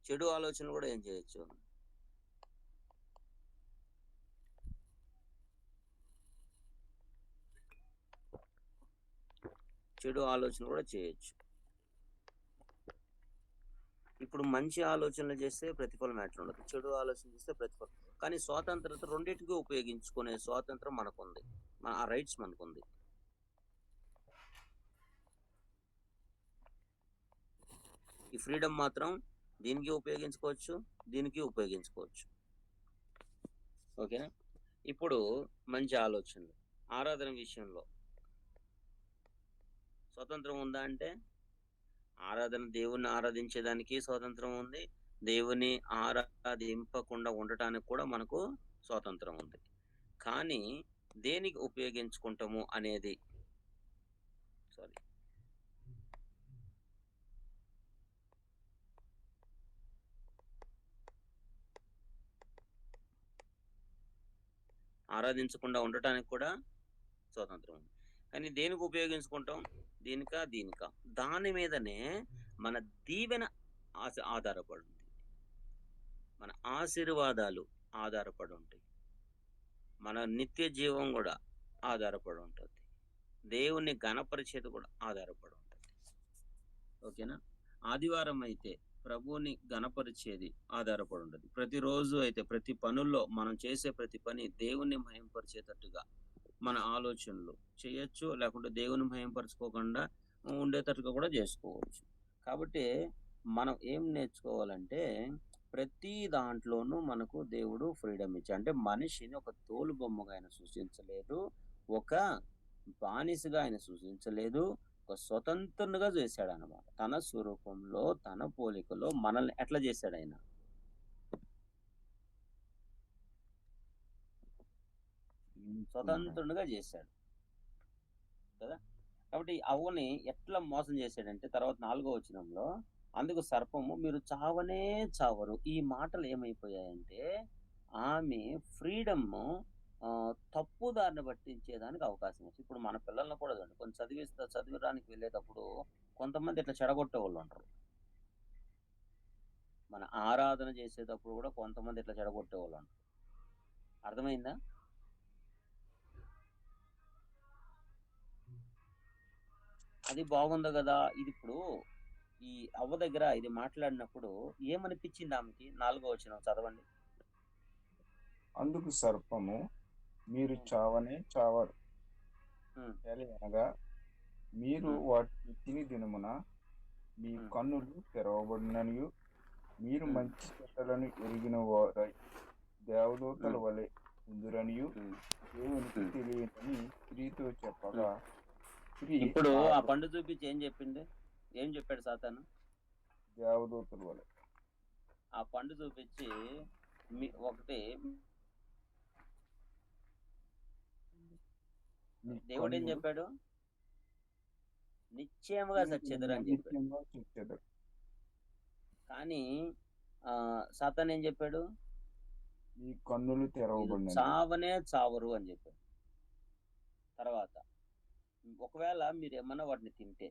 Speaker 3: చెడు ఆలోచనలు కూడా ఏం చేయొచ్చు. చెడు ఆలోచన కూడా చేయొచ్చు. ఇప్పుడు మంచి ఆలోచనలు చేస్తే ప్రతిఫలం ఎట్లా ఉండదు, చెడు ఆలోచన చేస్తే ప్రతిఫలం. కానీ స్వాతంత్రత రెండింటికి ఉపయోగించుకునే స్వాతంత్రం మనకుంది, ఆ రైట్స్ మనకుంది. ఈ ఫ్రీడమ్ మాత్రం దీనికి ఉపయోగించుకోవచ్చు, దీనికి ఉపయోగించుకోవచ్చు. ఓకేనా? ఇప్పుడు మంచి ఆలోచనలు, ఆరాధన విషయంలో స్వతంత్రం ఉందా అంటే, దేవుణ్ణి ఆరాధించేదానికి స్వాతంత్రం ఉంది, దేవుని ఆరాధింపకుండా ఉండటానికి కూడా మనకు స్వాతంత్రం ఉంది. కానీ దేనికి ఉపయోగించుకుంటాము అనేది ఆరాధించకుండా ఉండటానికి కూడా స్వాతంత్రం ఉంది. కానీ దేనికి ఉపయోగించుకుంటాం? దీనికా దాని మీదనే మన దీవెన ఆధారపడి ఉంది, మన ఆశీర్వాదాలు ఆధారపడి ఉంటాయి, మన నిత్య జీవం కూడా ఆధారపడి ఉంటుంది, దేవుణ్ణి ఘనపరిచేది కూడా ఆధారపడి ఉంటుంది. ఓకేనా? ఆదివారం అయితే ప్రభువుని ఘనపరిచేది ఆధారపడి ఉంటుంది. ప్రతిరోజు అయితే ప్రతి పనుల్లో మనం చేసే ప్రతి పని దేవుణ్ణి మహింపరిచేటట్టుగా మన ఆలోచనలు చేయొచ్చు, లేకుంటే దేవుని మహింపరచుకోకుండా ఉండేటట్టుగా కూడా చేసుకోవచ్చు. కాబట్టి మనం ఏం నేర్చుకోవాలంటే, ప్రతి దాంట్లోనూ మనకు దేవుడు ఫ్రీడమ్ ఇచ్చి, అంటే మనిషిని ఒక తోలు బొమ్మగా ఆయన సృష్టించలేదు, ఒక బానిసగా ఆయన సృష్టించలేదు, ఒక స్వతంత్రునిగా చేశాడు అన్నమాట. తన స్వరూపంలో తన పోలికలో మనల్ని ఎట్లా చేశాడు ఆయన? స్వతంత్రునిగా చేశాడు కదా. కాబట్టి అవ్వని ఎట్లా మోసం చేశాడంటే, తర్వాత 4వ వచనంలో, అందుకు సర్పము మీరు చావనే చావరు. ఈ మాటలు ఏమైపోయాయంటే ఆమె ఫ్రీడమ్ తప్పుదారిని పట్టించేదానికి అవకాశం ఉంది. ఇప్పుడు మన పిల్లల్ని కూడా చూడండి, కొంచెం చదివడానికి వెళ్ళేటప్పుడు కొంతమంది ఇట్లా చెడగొట్టే వాళ్ళు ఉంటారు. మన ఆరాధన చేసేటప్పుడు కూడా కొంతమంది ఇట్లా చెడగొట్టే వాళ్ళు ఉంటారు. అర్థమైందా? అది బాగుంది కదా. ఇది ఇప్పుడు ఈ అవ్వ దగ్గర ఇది మాట్లాడినప్పుడు ఏమనిపించింది ఆమెకి? 4వ వచనం చదవండి.
Speaker 2: అందుకు సర్పము మీరు చావనే చావరు, అనగా మీరు వాటిని తిని దినమున మీ కన్నులు తెరవబడిననియు మీరు మంచి చెడ్డలను ఎరిగిన వారై దేవదూతల వలె ఉందురనియు దేవునికి తెలియదని స్త్రీతో చెప్పగా,
Speaker 3: ఇప్పుడు ఆ పండు చూపించి ఏం చెప్పాడు సాతాను?
Speaker 2: దేవదూతల వలె.
Speaker 3: ఆ పండు చూపించి ఒకటి దేవుడు ఏం చెప్పాడు? నిశ్చయముగా చచ్చెదరు అని చెప్పాడు. కానీ సాతాను ఏం చెప్పాడు?
Speaker 2: మీ కన్నులు
Speaker 3: మీరు
Speaker 2: తెరవబడినవి.
Speaker 3: చావనే చావరు అని చెప్పాడు. తర్వాత ఒకవేళ మీరు ఏమన్నా వాటిని తింటే,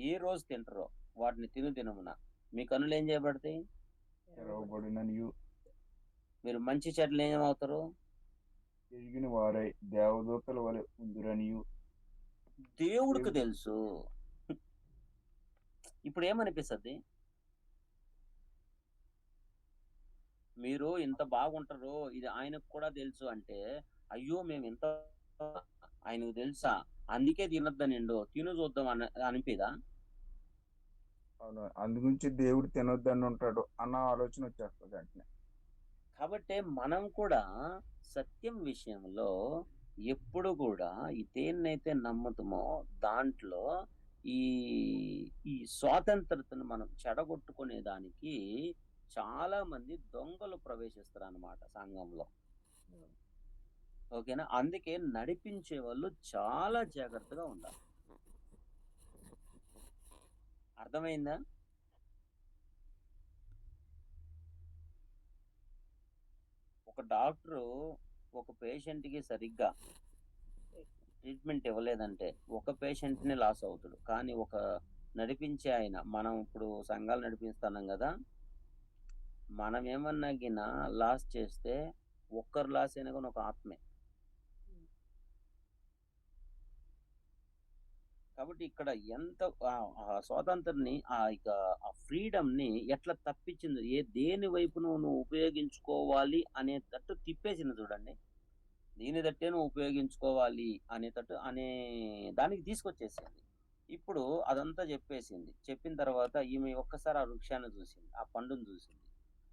Speaker 3: ఏ రోజు తింటారో వాటిని తినమున మీ కన్నులు ఏం చేయబడతాయి?
Speaker 2: తెరవబడిననియు
Speaker 3: మీరు మంచి చెడ్డలు ఏమవుతారు?
Speaker 2: ఎరిగిన వారై దేవదూతల వలె ఉందిరనియు
Speaker 3: దేవుడికి తెలుసు. ఇప్పుడు ఏమనిపిస్తుంది? మీరు ఇంత బాగుంటారు, ఇది ఆయనకు కూడా తెలుసు అంటే, అయ్యో మేము ఇంత ఆయనకు తెలుసా, అందుకే తినొద్దనిండు, తిను చూద్దాం అనిపిదా?
Speaker 2: అవును, అందుగురించి దేవుడు తినొద్దని ఉంటాడు అన్న ఆలోచన వచ్చేస్తుంది వెంటనే.
Speaker 3: కాబట్టి మనం కూడా సత్యం విషయంలో ఎప్పుడు కూడా ఈ దేన్నైతే నమ్ముతామో దాంట్లో ఈ ఈ స్వాతంత్రతను మనం చెడగొట్టుకునే దానికి చాలా మంది దొంగలు ప్రవేశిస్తారు అన్నమాట సంఘంలో. ఓకేనా? అందుకే నడిపించే వాళ్ళు చాలా జాగ్రత్తగా ఉండాలి. అర్థమైందా? ఒక డాక్టరు ఒక పేషెంట్కి సరిగ్గా ట్రీట్మెంట్ ఇవ్వలేదంటే ఒక పేషెంట్ని లాస్ అవుతాడు. కానీ ఒక నడిపించే ఆయన, మనం ఇప్పుడు సంఘాలు నడిపిస్తున్నాం కదా, మనం ఏమన్నా గిన లాస్ చేస్తే ఒక్కరు లాస్ అయినా కానీ ఒక ఆత్మే. కాబట్టి ఇక్కడ ఎంత ఆ స్వాతంత్రాన్ని, ఆ ఫ్రీడమ్ ని ఎట్లా తప్పించింది, దేని వైపు నువ్వు ఉపయోగించుకోవాలి అనేటట్టు తిప్పేసింది చూడండి. దీని తట్టే నువ్వు ఉపయోగించుకోవాలి అనేటట్టు అనే దానికి తీసుకొచ్చేసింది. ఇప్పుడు అదంతా చెప్పేసింది. చెప్పిన తర్వాత ఈమె ఒక్కసారి ఆ వృక్షాన్ని చూసింది, ఆ పండును చూసింది.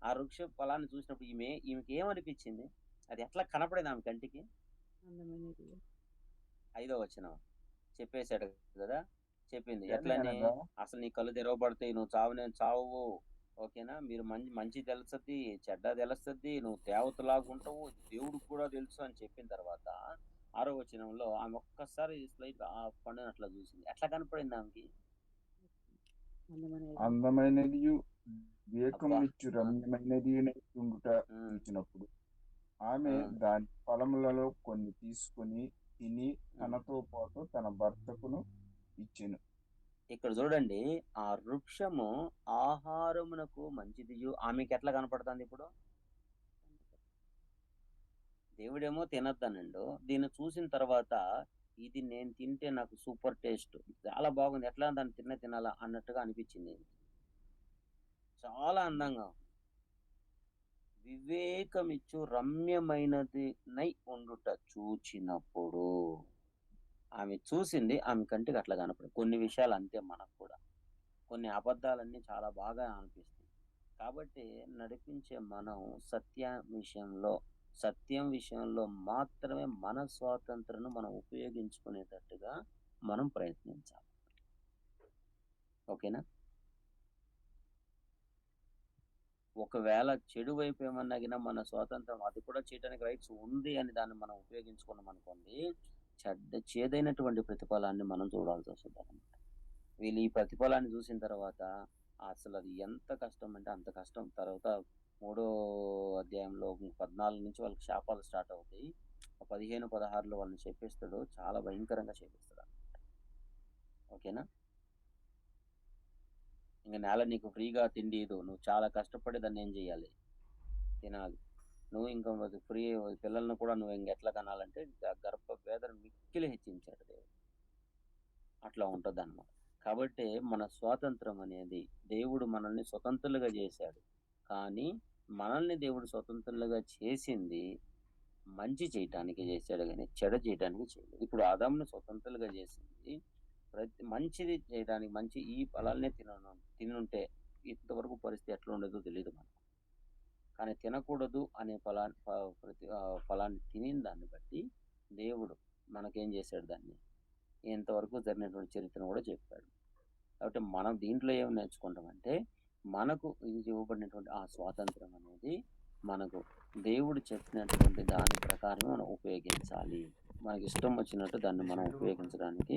Speaker 3: ఆ వృక్ష ఫలాన్ని చూసినప్పుడు ఈమెకి ఏమనిపించింది? అది ఎట్లా కనపడేది ఆమె కంటికి? 5వ వచనం చెప్పేశాడు కదా, చెప్పింది ఎట్లని,
Speaker 2: అనగా
Speaker 3: అసలు నీ కళ్ళు తెరవబడతాయి, నువ్వు చావు. ఓకేనా? మీరు మంచి తెలుస్తుంది, చెడ్డ తెలుస్తుంది, నువ్వు దేవతలాగా ఉంటావు, దేవుడికి కూడా తెలుసు అని చెప్పిన తర్వాత 6వ వచనంలో ఆమె ఒక్కసారి స్లైట్ ఆ పండుని అట్లా చూసింది. ఎట్లా కనపడింది ఆమెకి?
Speaker 2: అందమైనది
Speaker 3: అబ్బా,
Speaker 2: వివేకమునిచ్చు రమ్యమైనది ఉండుట చూచినప్పుడు ఆమె దాని ఫలములలో కొన్ని తీసుకుని తిని తనతో పాటు తన భర్తకును ఇచ్చెను.
Speaker 3: ఇక్కడ చూడండి, ఆ వృక్షము ఆహారమునకు మంచిదియు ఆమెకి ఎట్లా కనపడుతుంది? ఇప్పుడు దేవుడేమో తినొద్దనండు, దీన్ని చూసిన తర్వాత ఇది నేను తింటే నాకు సూపర్ టేస్ట్, చాలా బాగుంది, ఎట్లా దాన్ని తినాలా అన్నట్టుగా అనిపించింది. చాలా అందంగా వివేకమిచ్చు రమ్యమైనది నై ఉండుట చూచినప్పుడు ఆమె చూసింది, ఆమె కంటికి అట్లా కనపడు. కొన్ని విషయాలు అంతే, మనకు కూడా కొన్ని అబద్ధాలన్నీ చాలా బాగా అనిపిస్తాయి. కాబట్టి నడిపించే మనం సత్యం విషయంలో మాత్రమే మన స్వాతంత్రాన్ని మనం ఉపయోగించుకునేటట్టుగా మనం ప్రయత్నించాలి. ఓకేనా? ఒకవేళ చెడు వైపు ఏమన్నా గినా మన స్వాతంత్రం, అది కూడా చేయడానికి రైట్స్ ఉంది అని దాన్ని మనం ఉపయోగించుకున్నాం అనుకోండి, చేదైనటువంటి ప్రతిఫలాన్ని మనం చూడాల్సి వస్తుంది అనమాట. వీళ్ళు ఈ ప్రతిఫలాన్ని చూసిన తర్వాత అసలు అది ఎంత కష్టం అంటే అంత కష్టం. తర్వాత 3వ అధ్యాయంలో 14 నుంచి వాళ్ళకి శాపాలు స్టార్ట్ అవుతాయి. 15, 16లో వాళ్ళని చెప్పిస్తాడు, చాలా భయంకరంగా చెప్పిస్తాడు అనమాట. ఓకేనా? ఇంకా నేల నీకు ఫ్రీగా తిండి ఇదు, నువ్వు చాలా కష్టపడి దాన్ని ఏం చేయాలి? తినాలి. నువ్వు ఇంకా ఫ్రీ పిల్లలను కూడా నువ్వు ఇంకెట్లా కనాలంటే గర్భ వేదన మిక్కిలి హెచ్చించాడు దేవుడు. అట్లా ఉంటుంది అన్నమాట. కాబట్టి మన స్వాతంత్రం అనేది, దేవుడు మనల్ని స్వతంత్రులుగా చేశాడు, కానీ మనల్ని దేవుడు స్వతంత్రులుగా చేసింది మంచి చేయటానికి చేశాడు, కానీ చెడ చేయడానికి చేయలేదు. ఇప్పుడు ఆదామును స్వతంత్రులుగా చేసింది మంచిది చేయడానికి, మంచి ఈ ఫలాలనే తినుంటే ఇంతవరకు పరిస్థితి ఎట్లా ఉండదో తెలియదు మనకు. కానీ తినకూడదు అనే ఫలాన్ని తినిన దాన్ని బట్టి దేవుడు మనకేం చేశాడు, దాన్ని ఇంతవరకు జరిగినటువంటి చరిత్రను కూడా చెప్పాడు. కాబట్టి మనం దీంట్లో ఏం నేర్చుకుంటామంటే, మనకు ఇది ఇవ్వబడినటువంటి ఆ స్వాతంత్రం అనేది మనకు దేవుడు చెప్పినటువంటి దాని ప్రకారం మనం ఉపయోగించాలి. మనకి ఇష్టం వచ్చినట్టు దాన్ని మనం ఉపయోగించడానికి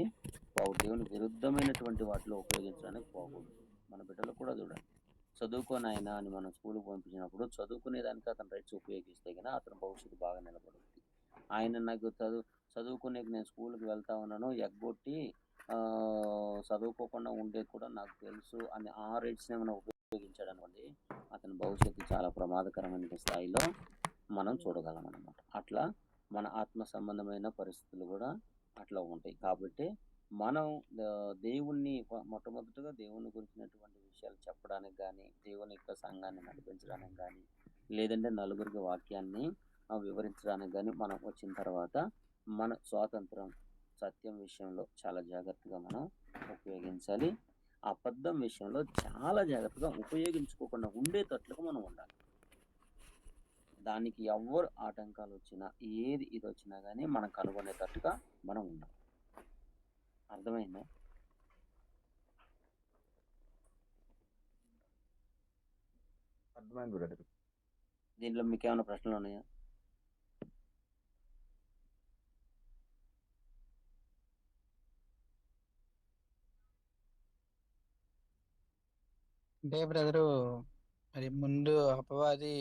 Speaker 3: దేవుని విరుద్ధమైనటువంటి వాటిలో ఉపయోగించడానికి పోకూడదు. మన బిడ్డలు కూడా చూడండి, చదువుకోనైనా అని మనం స్కూల్కి పంపించినప్పుడు చదువుకునే దానికి అతను రైట్స్ ఉపయోగిస్తే కనుక అతని భవిష్యత్తు బాగా నిలబడుతుంది. ఆయన నాకు చదువుకునే నేను స్కూల్కి వెళ్తా ఉన్నాను ఎగ్గొట్టి చదువుకోకుండా ఉండేది కూడా నాకు తెలుసు అని ఆ రైట్స్ని మనం ఉపయోగించాడు అనుకోండి, అతని భవిష్యత్తు చాలా ప్రమాదకరమైన స్థాయిలో మనం చూడగలం అన్నమాట. అట్లా మన ఆత్మ సంబంధమైన పరిస్థితులు కూడా అట్లా ఉంటాయి. కాబట్టి మనం దేవుణ్ణి మొట్టమొదటిగా దేవుని గురించినటువంటి విషయాలు చెప్పడానికి కానీ, దేవుని యొక్క సంఘాన్ని నడిపించడానికి కానీ, లేదంటే నలుగురికి వాక్యాన్ని వివరించడానికి కానీ మనం వచ్చిన తర్వాత మన స్వాతంత్రం సత్యం విషయంలో చాలా జాగ్రత్తగా మనం ఉపయోగించాలి. అబద్ధం విషయంలో చాలా జాగ్రత్తగా ఉపయోగించుకోకుండా ఉండేటట్లుగా మనం ఉండాలి. దానికి ఎవరు ఆటంకాలు వచ్చినా ఏది ఇది వచ్చినా కానీ మనం కనుగొనేటట్టుగా మనం ఉండాలి. అర్థమైందా?
Speaker 2: అర్థమైంది బ్రదర్.
Speaker 3: దీంట్లో మీకు ఏమైనా ప్రశ్నలు ఉన్నాయా?
Speaker 1: అంటే బ్రదరు మరి ముందు అపవాది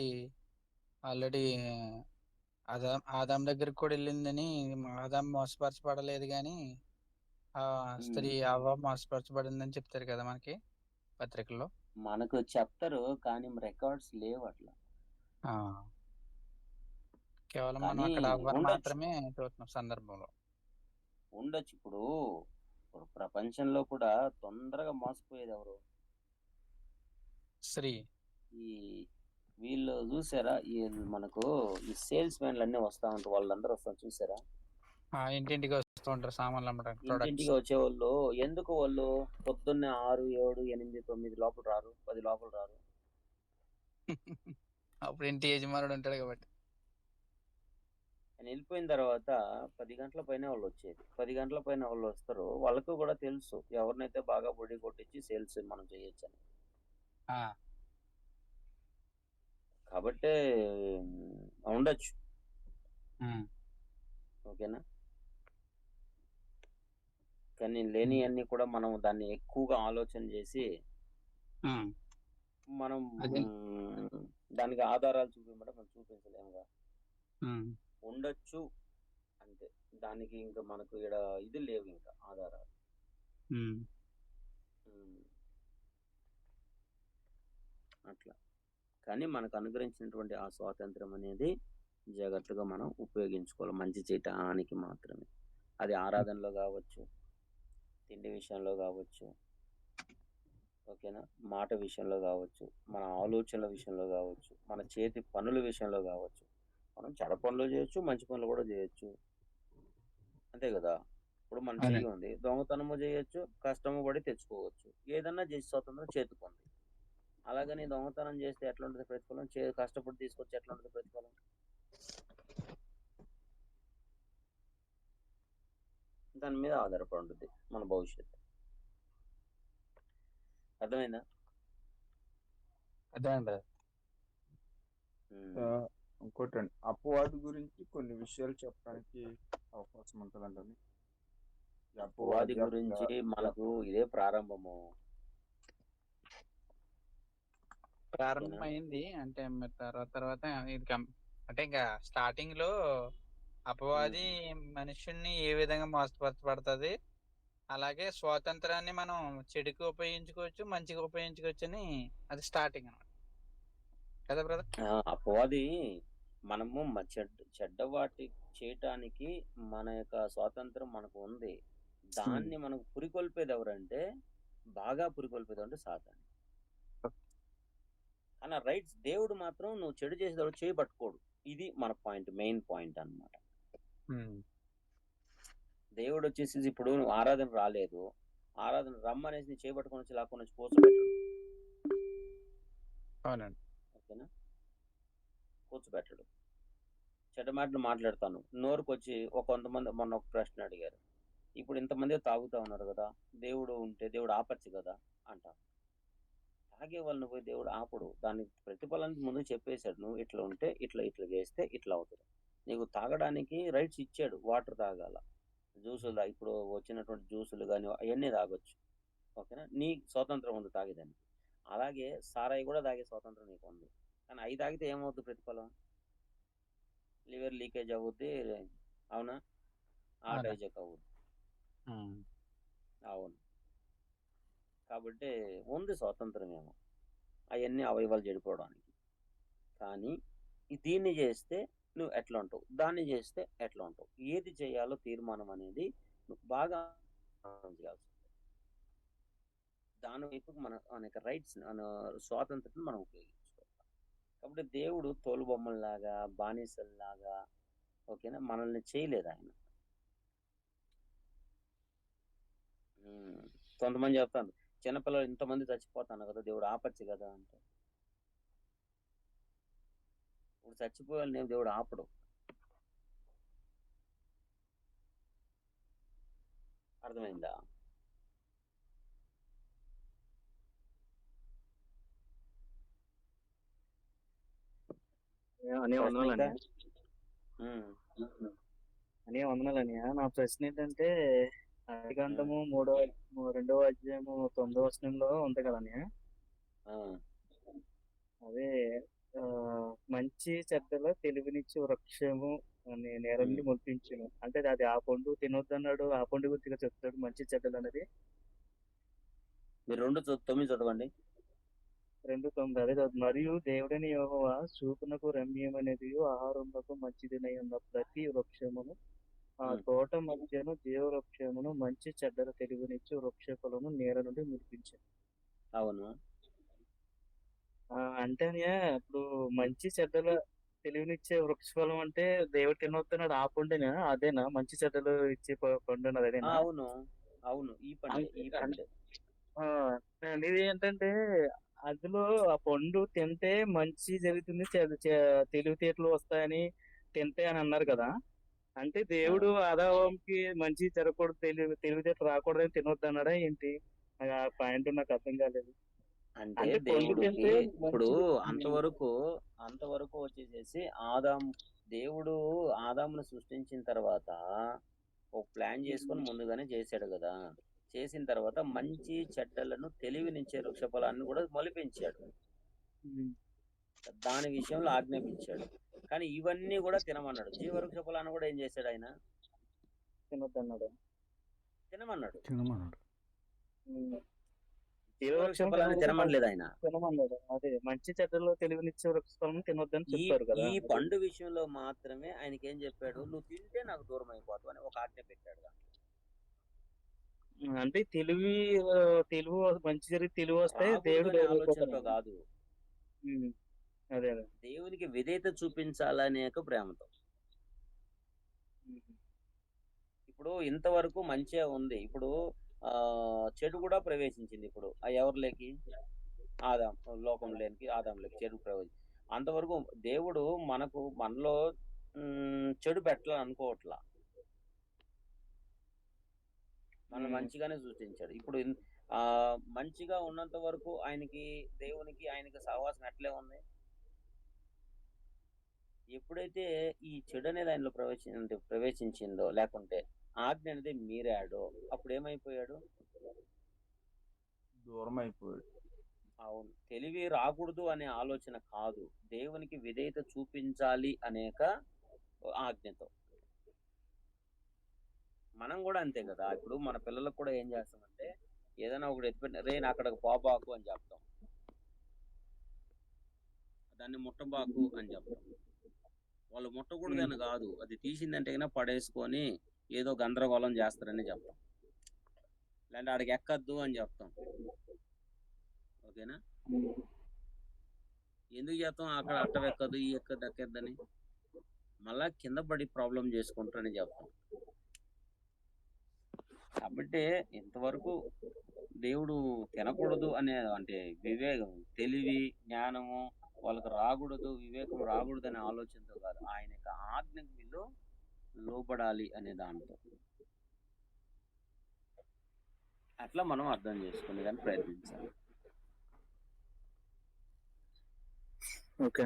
Speaker 1: ఆల్రెడీ ఆదాం దగ్గరికి కూడా వెళ్ళిందని, ఆదాం మోసపరచబడలేదు కానీ ఆ స్త్రీ అవ్వ మోసపరచబడిందని చెప్తారు కదా మనకి పత్రికల్లో.
Speaker 3: మనకు చెప్తారు కానీ రికార్డ్స్ లేవు అట్లా.
Speaker 1: కేవలం మనం
Speaker 3: కానీ
Speaker 1: అక్కడ అవ్వని
Speaker 3: ఉండొచ్చు
Speaker 1: మాత్రమే చూస్తున్నాం సందర్భంలో.
Speaker 3: ఉండొచ్చు ఇప్పుడు ప్రపంచంలో కూడా తొందరగా మోసపోయేది ఎవరు?
Speaker 1: స్త్రీ.
Speaker 3: ఈ వీళ్ళు చూసారా, ఈ మనకు ఈ సేల్స్ మ్యాన్లు అన్నీ వస్తా ఉంటారు, వాళ్ళందరూ వస్తారు చూసారా?
Speaker 1: ఇంటింటికి వస్తూ ఉంటారు సామాన్లు అమ్మడానికి,
Speaker 3: ఇంటింటికి
Speaker 1: ప్రొడక్ట్స్.
Speaker 3: వచ్చేవాళ్ళు ఎందుకు వాళ్ళు పొద్దున్నే 6, 7, 8, 9 లోపల రారు, 10 లోపల రారు?
Speaker 1: అప్పుడు ఇంటి యజమానుడు ఉంటాడు కాబట్టి.
Speaker 3: ఆయన వెళ్ళిపోయిన తర్వాత 10 గంటల పైన వాళ్ళు వచ్చేది. 10 గంటల పైన వాళ్ళు వస్తారు, వాళ్ళకు కూడా తెలుసు ఎవరినైతే బాగా బొడి కొట్టించి సేల్స్ మనం చేయొచ్చు అని. కాబట్టి ఉండొచ్చు. ఓకేనా? కానీ లేని అన్ని కూడా మనం దాన్ని ఎక్కువగా ఆలోచన చేసి మనం దానికి ఆధారాలు చూపించమంటే మనం చూపించలేముగా. ఉండొచ్చు అంతే, దానికి ఇంకా మనకు ఇక్కడ ఇది లేవు ఇంకా ఆధారాలు. అట్లా కానీ మనకు అనుగ్రహించినటువంటి ఆ స్వాతంత్రం అనేది జాగ్రత్తగా మనం ఉపయోగించుకోవాలి మంచి చేయటానికి మాత్రమే. అది ఆరాధనలో కావచ్చు, తిండి విషయంలో కావచ్చు, ఓకేనా, మాట విషయంలో కావచ్చు, మన ఆలోచనల విషయంలో కావచ్చు, మన చేతి పనుల విషయంలో కావచ్చు. మనం చెడ పనులు చేయొచ్చు, మంచి పనులు కూడా చేయొచ్చు, అంతే కదా. ఇప్పుడు మన చెయ్యి ఉంది, దొంగతనము చేయొచ్చు, కష్టము పడి తెచ్చుకోవచ్చు, ఏదన్నా చేసి స్వతంత్రం చేతుకుంది. అలాగని దొంగతనం చేస్తే ఎట్లా ఉంటుంది ప్రతిఫలం, కష్టపడి తీసుకొచ్చి ఎట్లా ఉంటుంది ప్రతిఫలం? దాని మీద ఆధారపడి ఉంటుంది మన భవిష్యత్తు. అర్థమైందా?
Speaker 1: అర్థమైంది.
Speaker 2: ఇంకోటండి, అపవాది గురించి కొన్ని విషయాలు చెప్పడానికి అవకాశం ఉంటుందండి.
Speaker 3: అపవాది గురించి మనకు ఇదే
Speaker 1: ప్రారంభమైంది అంటే తర్వాత ఇది అంటే ఇంకా స్టార్టింగ్ లో అపవాది మనుషుల్ని ఏ విధంగా మోసపరచబడుతుంది, అలాగే స్వాతంత్రాన్ని మనం చెడుకు ఉపయోగించుకోవచ్చు, మంచిగా ఉపయోగించుకోవచ్చు అని అది స్టార్టింగ్ అన్నమాట కదా బ్రదర్.
Speaker 3: అపవాది మనము చెడ్డ వాటి చేయటానికి మన యొక్క స్వాతంత్రం మనకు ఉంది. దాన్ని మనకు పురికొల్పేది ఎవరంటే, బాగా పురికొల్పేది అంటే సాతాను. అలా రైట్స్ దేవుడు మాత్రం నువ్వు చెడు చేసేవాడు చేయబట్టుకోడు. ఇది మన పాయింట్, మెయిన్ పాయింట్ అన్నమాట. దేవుడు వచ్చేసి ఇప్పుడు నువ్వు ఆరాధన రాలేదు, ఆరాధన రమ్మనేసి నీ చేయబట్టుకొని వచ్చి లాక్కొని వచ్చి కూర్చోబెట్టాడు.
Speaker 1: అవునండి.
Speaker 3: ఓకేనా? కూర్చోబెట్టడు. చెడ్డ మాటలు మాట్లాడతాను నోరుకు వచ్చి కొంతమంది మొన్న ఒక ప్రశ్న అడిగారు, ఇప్పుడు ఇంతమంది తాగుతా ఉన్నారు కదా, దేవుడు ఉంటే దేవుడు ఆపచ్చు కదా అంటారు. తాగే వాళ్ళని పోయి దేవుడు ఆపడు. దానికి ప్రతిఫలానికి ముందు చెప్పేశాడు, నువ్వు ఇట్లా ఉంటే ఇట్లా ఇట్లా చేస్తే ఇట్లా అవుతుంది. నీకు తాగడానికి రైట్స్ ఇచ్చాడు, వాటర్ తాగాల, జ్యూసులు ఇప్పుడు వచ్చినటువంటి జ్యూసులు కానీ అవన్నీ తాగొచ్చు, ఓకేనా, నీ స్వాతంత్రం ఉంది తాగేదానికి. అలాగే సారాయి కూడా తాగే స్వాతంత్రం నీకు ఉంది. కానీ అవి తాగితే ఏమవుతుంది ప్రతిఫలం? లివర్ లీకేజ్ అవుద్ది. అవునా? హార్ట్
Speaker 1: అలా
Speaker 3: హైజాక్ అవుద్ది.
Speaker 1: ఉమ్.
Speaker 3: అవును. కాబట్టి ఉంది స్వాతంత్రం ఏమో అవన్నీ అవయవాలు చెడిపోవడానికి. కానీ దీన్ని చేస్తే నువ్వు ఎట్లా ఉంటావు, దాన్ని చేస్తే ఎట్లా ఉంటావు, ఏది చేయాలో తీర్మానం అనేది నువ్వు బాగా చేయాల్సి ఉంటుంది. దాని వైపు మన యొక్క రైట్స్ స్వాతంత్రం మనం ఉపయోగించుకోవాలి. కాబట్టి దేవుడు తోలుబొమ్మల్లాగా బానిసల్లాగా ఓకేనా మనల్ని చేయలేదు ఆయన. కొంతమంది చెప్తాను చిన్నపిల్లలు ఇంతమంది చచ్చిపోతాను కదా దేవుడు ఆపచ్చు కదా అంటే, ఇప్పుడు చచ్చిపోయాలి నేను దేవుడు ఆపడు. అర్థమైందా?
Speaker 4: అనే
Speaker 3: ప్రశ్న ఇంకా
Speaker 4: వందనాలన్నయ్య. అనే వందనాలన్నయ్య. నా ప్రశ్న ఏంటంటే ఆదికాండము 2వ అధ్యాయము 9వ వచనంలో ఉంది కదన్నయ్య. అదే ఆ, మంచి చెడ్డల తెలివినిచ్చి వృక్షము అని నేల నుండి మొలిపించును. అంటే అది ఆ పండు తినొద్దు అన్నాడు. ఆ పండు గురించి చెప్తాడు మంచి చెడ్డలు అనేది.
Speaker 3: మీరు 2:9 చదవండి.
Speaker 4: 2:9 అదే చదువు. మరియు దేవుడని యెహోవా చూపునకు రమ్యమనేది ఆహారమునకు మంచిదినై ఉన్న ప్రతి వృక్షమును ఆ తోట మధ్యను జీవవృక్షమును మంచి చెడ్డల తెలివినిచ్చి వృక్ష ఫలము నేల నుండి మురిపించాను.
Speaker 3: అవును.
Speaker 4: అంటే ఇప్పుడు మంచి చెడ్డల తెలివినిచ్చే వృక్ష ఫలం అంటే దేవుడు తినొస్తున్నాడు ఆ పండునా? అదేనా మంచి చెడ్డలు ఇచ్చే పండు అన్నది అదేనా?
Speaker 3: అవును అవును ఈ పండే ఈ పండే.
Speaker 4: ఆ, ఇది ఏంటంటే అందులో ఆ పండు తింటే మంచి జరుగుతుంది, తెలివితేటలు వస్తాయని తింటే అని అన్నారు కదా. అంటే దేవుడు ఆదావంకి మంచి జరగకూడదు, తెలివితేటలు రాకూడదని తినొద్దు అన్నాడా ఏంటి? నాకు ఆ పాయింట్ నాకు అర్థం కాలేదు.
Speaker 3: అంటే
Speaker 4: అంటే పండు
Speaker 3: దేవుడికి
Speaker 4: తింటే
Speaker 3: ఇప్పుడు
Speaker 4: మంచిది.
Speaker 3: అంతవరకు వచ్చేసేసి దేవుడు ఆదామును సృష్టించిన తర్వాత ఒక ప్లాన్ చేసుకొని ముందుగానే చేశాడు కదా. చేసిన తర్వాత మంచి చెడ్డలను తెలివినిచ్చే వృక్ష ఫలాన్ని కూడా మొలిపించాడు. దాని విషయంలో ఆజ్ఞాపించాడు. కానీ ఇవన్నీ కూడా తినమన్నాడు. జీవవృక్ష ఫలాన్ని కూడా ఏం చేశాడు ఆయన?
Speaker 4: తినొద్దన్నాడు.
Speaker 3: తినమన్నాడు.
Speaker 4: జీవవృక్షం
Speaker 3: ఫలాన్ని తినమనలేదు ఆయన.
Speaker 4: తినమన్నాడు. అదే మంచి చెడ్డలో తెలివినిచ్చే వృక్షం తినొద్దని చెప్పారు కదా.
Speaker 3: ఈ పండు విషయంలో మాత్రమే ఆయనకి ఏం చెప్పాడు? నువ్వు తింటే నాకు దూరం అయిపోతావు అని ఒక ఆజ్ఞ పెట్టాడు.
Speaker 4: అంటే తెలివి మంచి జరిగి తెలివి వస్తే దేవుడు
Speaker 3: రాకూడదనే ఆలోచనతో కాదు,
Speaker 4: అదే
Speaker 3: దేవునికి విధేయత చూపించాలనే ఒక ప్రేమతో. ఇప్పుడు ఇంతవరకు మంచిగా ఉంది, ఇప్పుడు చెడు కూడా ప్రవేశించింది. ఇప్పుడు ఎవరిలోకి? లోకంలోకి ఆదాంలోకి చెడు ప్రవేశించింది. అంతవరకు దేవుడు మనలో చెడు పెట్టాలని అనుకోవట్లా, మనం మంచిగానే సృష్టించాడు. ఇప్పుడు మంచిగా ఉన్నంత వరకు ఆయనకి సహవాసం ఎట్లే ఉంది. ఎప్పుడైతే ఈ చెడు అనేది ఆయనలో ప్రవేశించిందో లేకుంటే ఆజ్ఞ అనేది మీరాడో అప్పుడు ఏమైపోయాడు?
Speaker 2: దూరం అయిపోయాడు.
Speaker 3: అవును. తెలివి రాకూడదు అనే ఆలోచన కాదు, దేవునికి విధేయత చూపించాలి అనేక ఆజ్ఞతో. మనం కూడా అంతే కదా. ఇప్పుడు మన పిల్లలకు కూడా ఏం చేస్తామంటే ఏదైనా ఒకటి ఎత్తిపెట్టిన రే అక్కడికి పోబాకు అని చెప్తాం, దాన్ని ముట్టబాకు అని చెప్తాం. వాళ్ళు ముట్టకూడదని కాదు, అది తీసిందంటే కన్నా పడేసుకొని ఏదో గందరగోళం చేస్తారని చెప్తాం, లేదంటే ఆడికి ఎక్కద్దు అని చెప్తాం. ఓకేనా? ఎందుకు చేస్తాం? అక్కడ అట్టవెక్కదు ఈ ఎక్కదు ఎక్కెద్దని మళ్ళా కింద పడి ప్రాబ్లం చేసుకుంటారని చెప్తాం. కాబట్టి ఇంతవరకు దేవుడు తినకూడదు అనే అంటే వివేకం, తెలివి, జ్ఞానము వాళ్ళకి రాకూడదు, వివేకం రాకూడదు అనే ఆలోచనతో కాదు, ఆయన యొక్క ఆజ్ఞకు వీళ్ళు లోబడాలి అనే దాంతో. అట్లా మనం అర్థం చేసుకునే దాన్ని ప్రయత్నించాలి.
Speaker 4: ఓకే.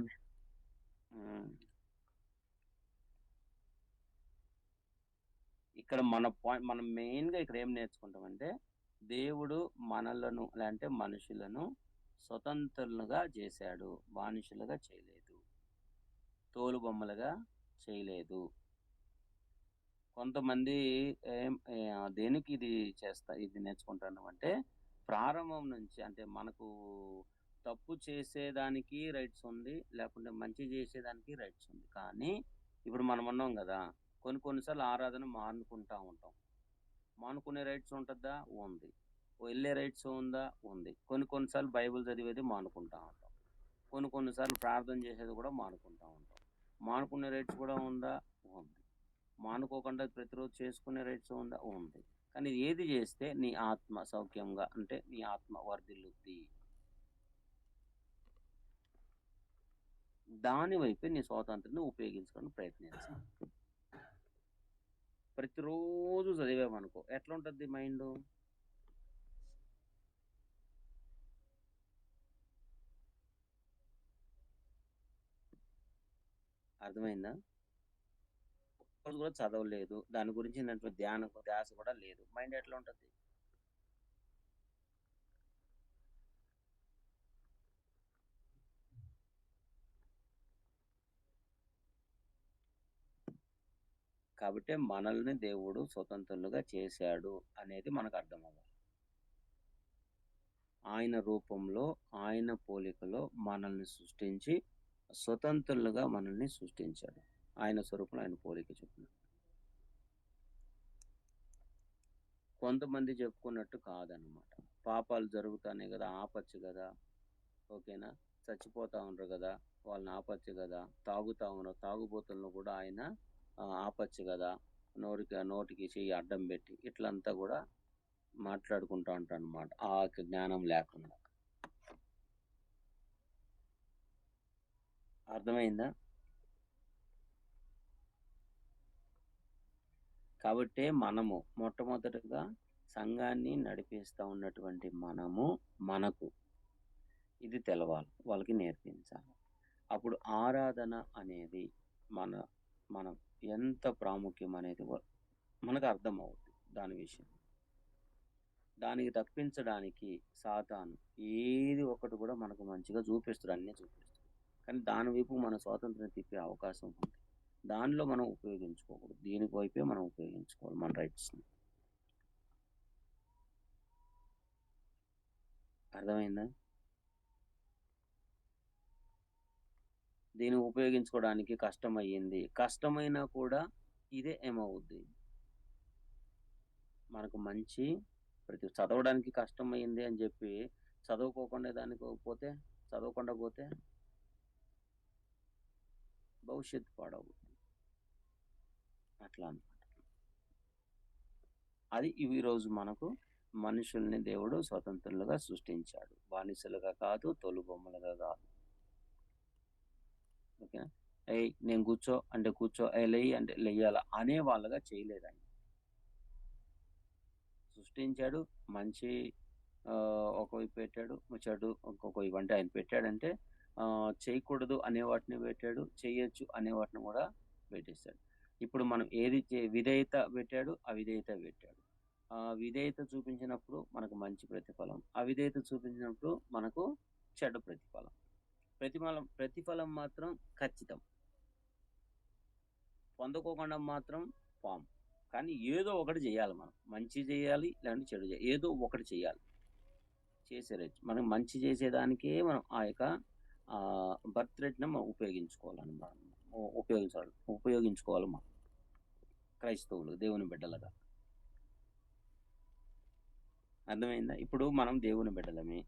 Speaker 3: ఇక్కడ మనం మెయిన్ గా ఇక్కడ ఏం నేర్చుకుంటామంటే దేవుడు మనలను అంటే మనుషులను స్వతంత్రులుగా చేశాడు, బానిసలుగా చేయలేదు, తోలు బొమ్మలుగా చేయలేదు. కొంతమంది దేనికి ఇది నేర్చుకుంటాను అంటే, ప్రారంభం నుంచి అంటే మనకు తప్పు చేసేదానికి రైట్స్ ఉంది, లేకుంటే మంచి చేసేదానికి రైట్స్ ఉంది. కానీ ఇప్పుడు మనం ఉన్నాం కదా, కొన్నిసార్లు ఆరాధన మానుకుంటా ఉంటాం. మానుకునే రైట్స్ ఉంటుందా? ఉంది. వెళ్ళే రైట్స్ ఉందా? ఉంది. కొన్నిసార్లు బైబిల్ చదివేది మానుకుంటా ఉంటాం. కొన్నిసార్లు ప్రార్థన చేసేది కూడా మానుకుంటా ఉంటాం. మానుకునే రైట్స్ కూడా ఉందా? ఉంది. మానుకోకుండా ప్రతిరోజు చేసుకునే రైట్స్ ఉందా? ఉంది. కానీ ఏది చేస్తే నీ ఆత్మ సౌఖ్యంగా అంటే నీ ఆత్మ వర్ధిల్లుద్ది, దాని వైపే నీ స్వాతంత్రాన్ని ఉపయోగించుకోవడానికి ప్రయత్నించాలి. ప్రతిరోజు చదివామనుకో ఎట్లా ఉంటుంది మైండ్? అర్థమైందా? రోజు కూడా చదవలేదు, దాని గురించి ధ్యాస కూడా లేదు, మైండ్ ఎట్లా ఉంటుంది? కాబట్టి మనల్ని దేవుడు స్వతంత్రులుగా చేశాడు అనేది మనకు అర్థం అవ్వాలి. ఆయన రూపంలో, ఆయన పోలికలో మనల్ని సృష్టించి స్వతంత్రులుగా మనల్ని సృష్టించాడు. ఆయన స్వరూపంలో, ఆయన పోలిక చొప్పున. కొంతమంది చెప్పుకున్నట్టు కాదనమాట. పాపాలు జరుగుతానే కదా, ఆపచ్చు కదా, ఓకేనా, చచ్చిపోతా ఉండరు కదా, వాళ్ళని ఆపచ్చు కదా, తాగుతా ఉన్నారు తాగుబోతులను కూడా ఆయన ఆపచ్చు కదా, నోటికి చెయ్యి అడ్డం పెట్టి, ఇట్లంతా కూడా మాట్లాడుకుంటా ఉంటాను అనమాట, ఆ జ్ఞానం లేకుండా. అర్థమైందా? కాబట్టి మనము మొట్టమొదటిగా సంఘాన్ని నడిపిస్తూ ఉన్నటువంటి మనకు ఇది తెలవాలి, వాళ్ళకి నేర్పించాలి. అప్పుడు ఆరాధన అనేది మనం ఎంత ప్రాముఖ్యం అనేది మనకు అర్థమవుతుంది. దాని విషయం దానికి తప్పించడానికి సాతాను ఏది ఒకటి కూడా మనకు మంచిగా చూపిస్తాడు, అన్నీ చూపిస్తాడు. కానీ దాని వైపు మన స్వాతంత్రం తిప్పే అవకాశం ఉంది. దానిలో మనం ఉపయోగించుకోకూడదు, దీనికి వైపే మనం ఉపయోగించుకోవాలి మన రైట్స్ని. అర్థమైందా? దీన్ని ఉపయోగించుకోవడానికి కష్టమయ్యింది, కష్టమైనా కూడా ఇదే ఏమవుద్ది, మనకు మంచి చదవడానికి కష్టమైంది అని చెప్పి చదవకుండా పోతే భవిష్యత్తు పాడవుద్ది. అట్లా అన్నమాట. అది ఈరోజు మనకు మనుషుల్ని దేవుడు స్వతంత్రులుగా సృష్టించాడు, బానిసలుగా కాదు, తొలుబొమ్మలుగా కాదు. ఓకే, నేను కూర్చో అంటే కూర్చో, లేయి అంటే లేయాల అనే వాళ్ళగా చేయలేదు. ఆయన సృష్టించాడు, మంచి ఒకవైపు పెట్టాడు, చెడు ఇంకొక వైపు. అంటే ఆయన పెట్టాడంటే చేయకూడదు అనే వాటిని పెట్టాడు, చేయొచ్చు అనే వాటిని కూడా పెట్టేశాడు. ఇప్పుడు మనం ఏది విధేయత పెట్టాడు, అవిధేయత పెట్టాడు. విధేయత చూపించినప్పుడు మనకు మంచి ప్రతిఫలం, అవిధేయత చూపించినప్పుడు మనకు చెడు ప్రతిఫలం. ప్రతిఫలం మాత్రం ఖచ్చితం, పొందుకోకుండా మాత్రం పాము. కానీ ఏదో ఒకటి చేయాలి, మనం మంచి చేయాలి లేదంటే చెడు చేయాలి, ఏదో ఒకటి చేయాలి. చేసేది మనం మంచి చేసేదానికే మనం ఆ యొక్క బర్త్ రేట్ని మనం ఉపయోగించుకోవాలన్నమాట. ఉపయోగించుకోవాలి మనం క్రైస్తవులు, దేవుని బిడ్డలుగా. అర్థమైందా? ఇప్పుడు మనం దేవుని బిడ్డలమే,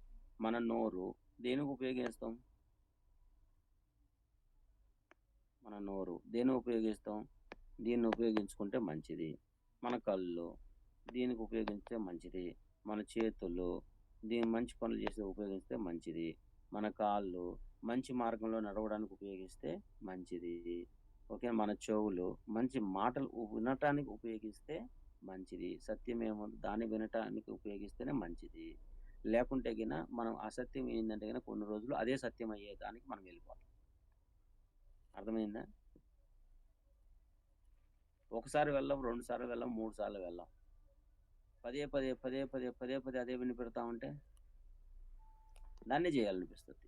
Speaker 3: మన నోరు దేనికి ఉపయోగిస్తాం? మన నోరు దేనికి ఉపయోగిస్తాం? దీన్ని ఉపయోగించుకుంటే మంచిది. మన కళ్ళు దీనికి ఉపయోగిస్తే మంచిది. మన చేతులు దీని మంచి పనులు చేసి ఉపయోగిస్తే మంచిది. మన కాళ్ళు మంచి మార్గంలో నడవడానికి ఉపయోగిస్తే మంచిది. ఓకే, మన చెవులు మంచి మాటలు వినటానికి ఉపయోగిస్తే మంచిది. సత్యం ఏముంది, దాన్ని వినటానికి ఉపయోగిస్తేనే మంచిది. లేకుంటే గిన మనం అసత్యం ఏంటంటే గిన కొన్ని రోజులు అదే సత్యం అయ్యేదానికి మనం వెళ్ళిపోతాం. అర్థమైందా? ఒకసారి వెళ్ళాం, 2 సార్లు వెళ్ళాం, 3 సార్లు వెళ్ళాం, పదే పదే అదే విని పెడతా ఉంటే దాన్నే చేయాలనిపిస్తుంది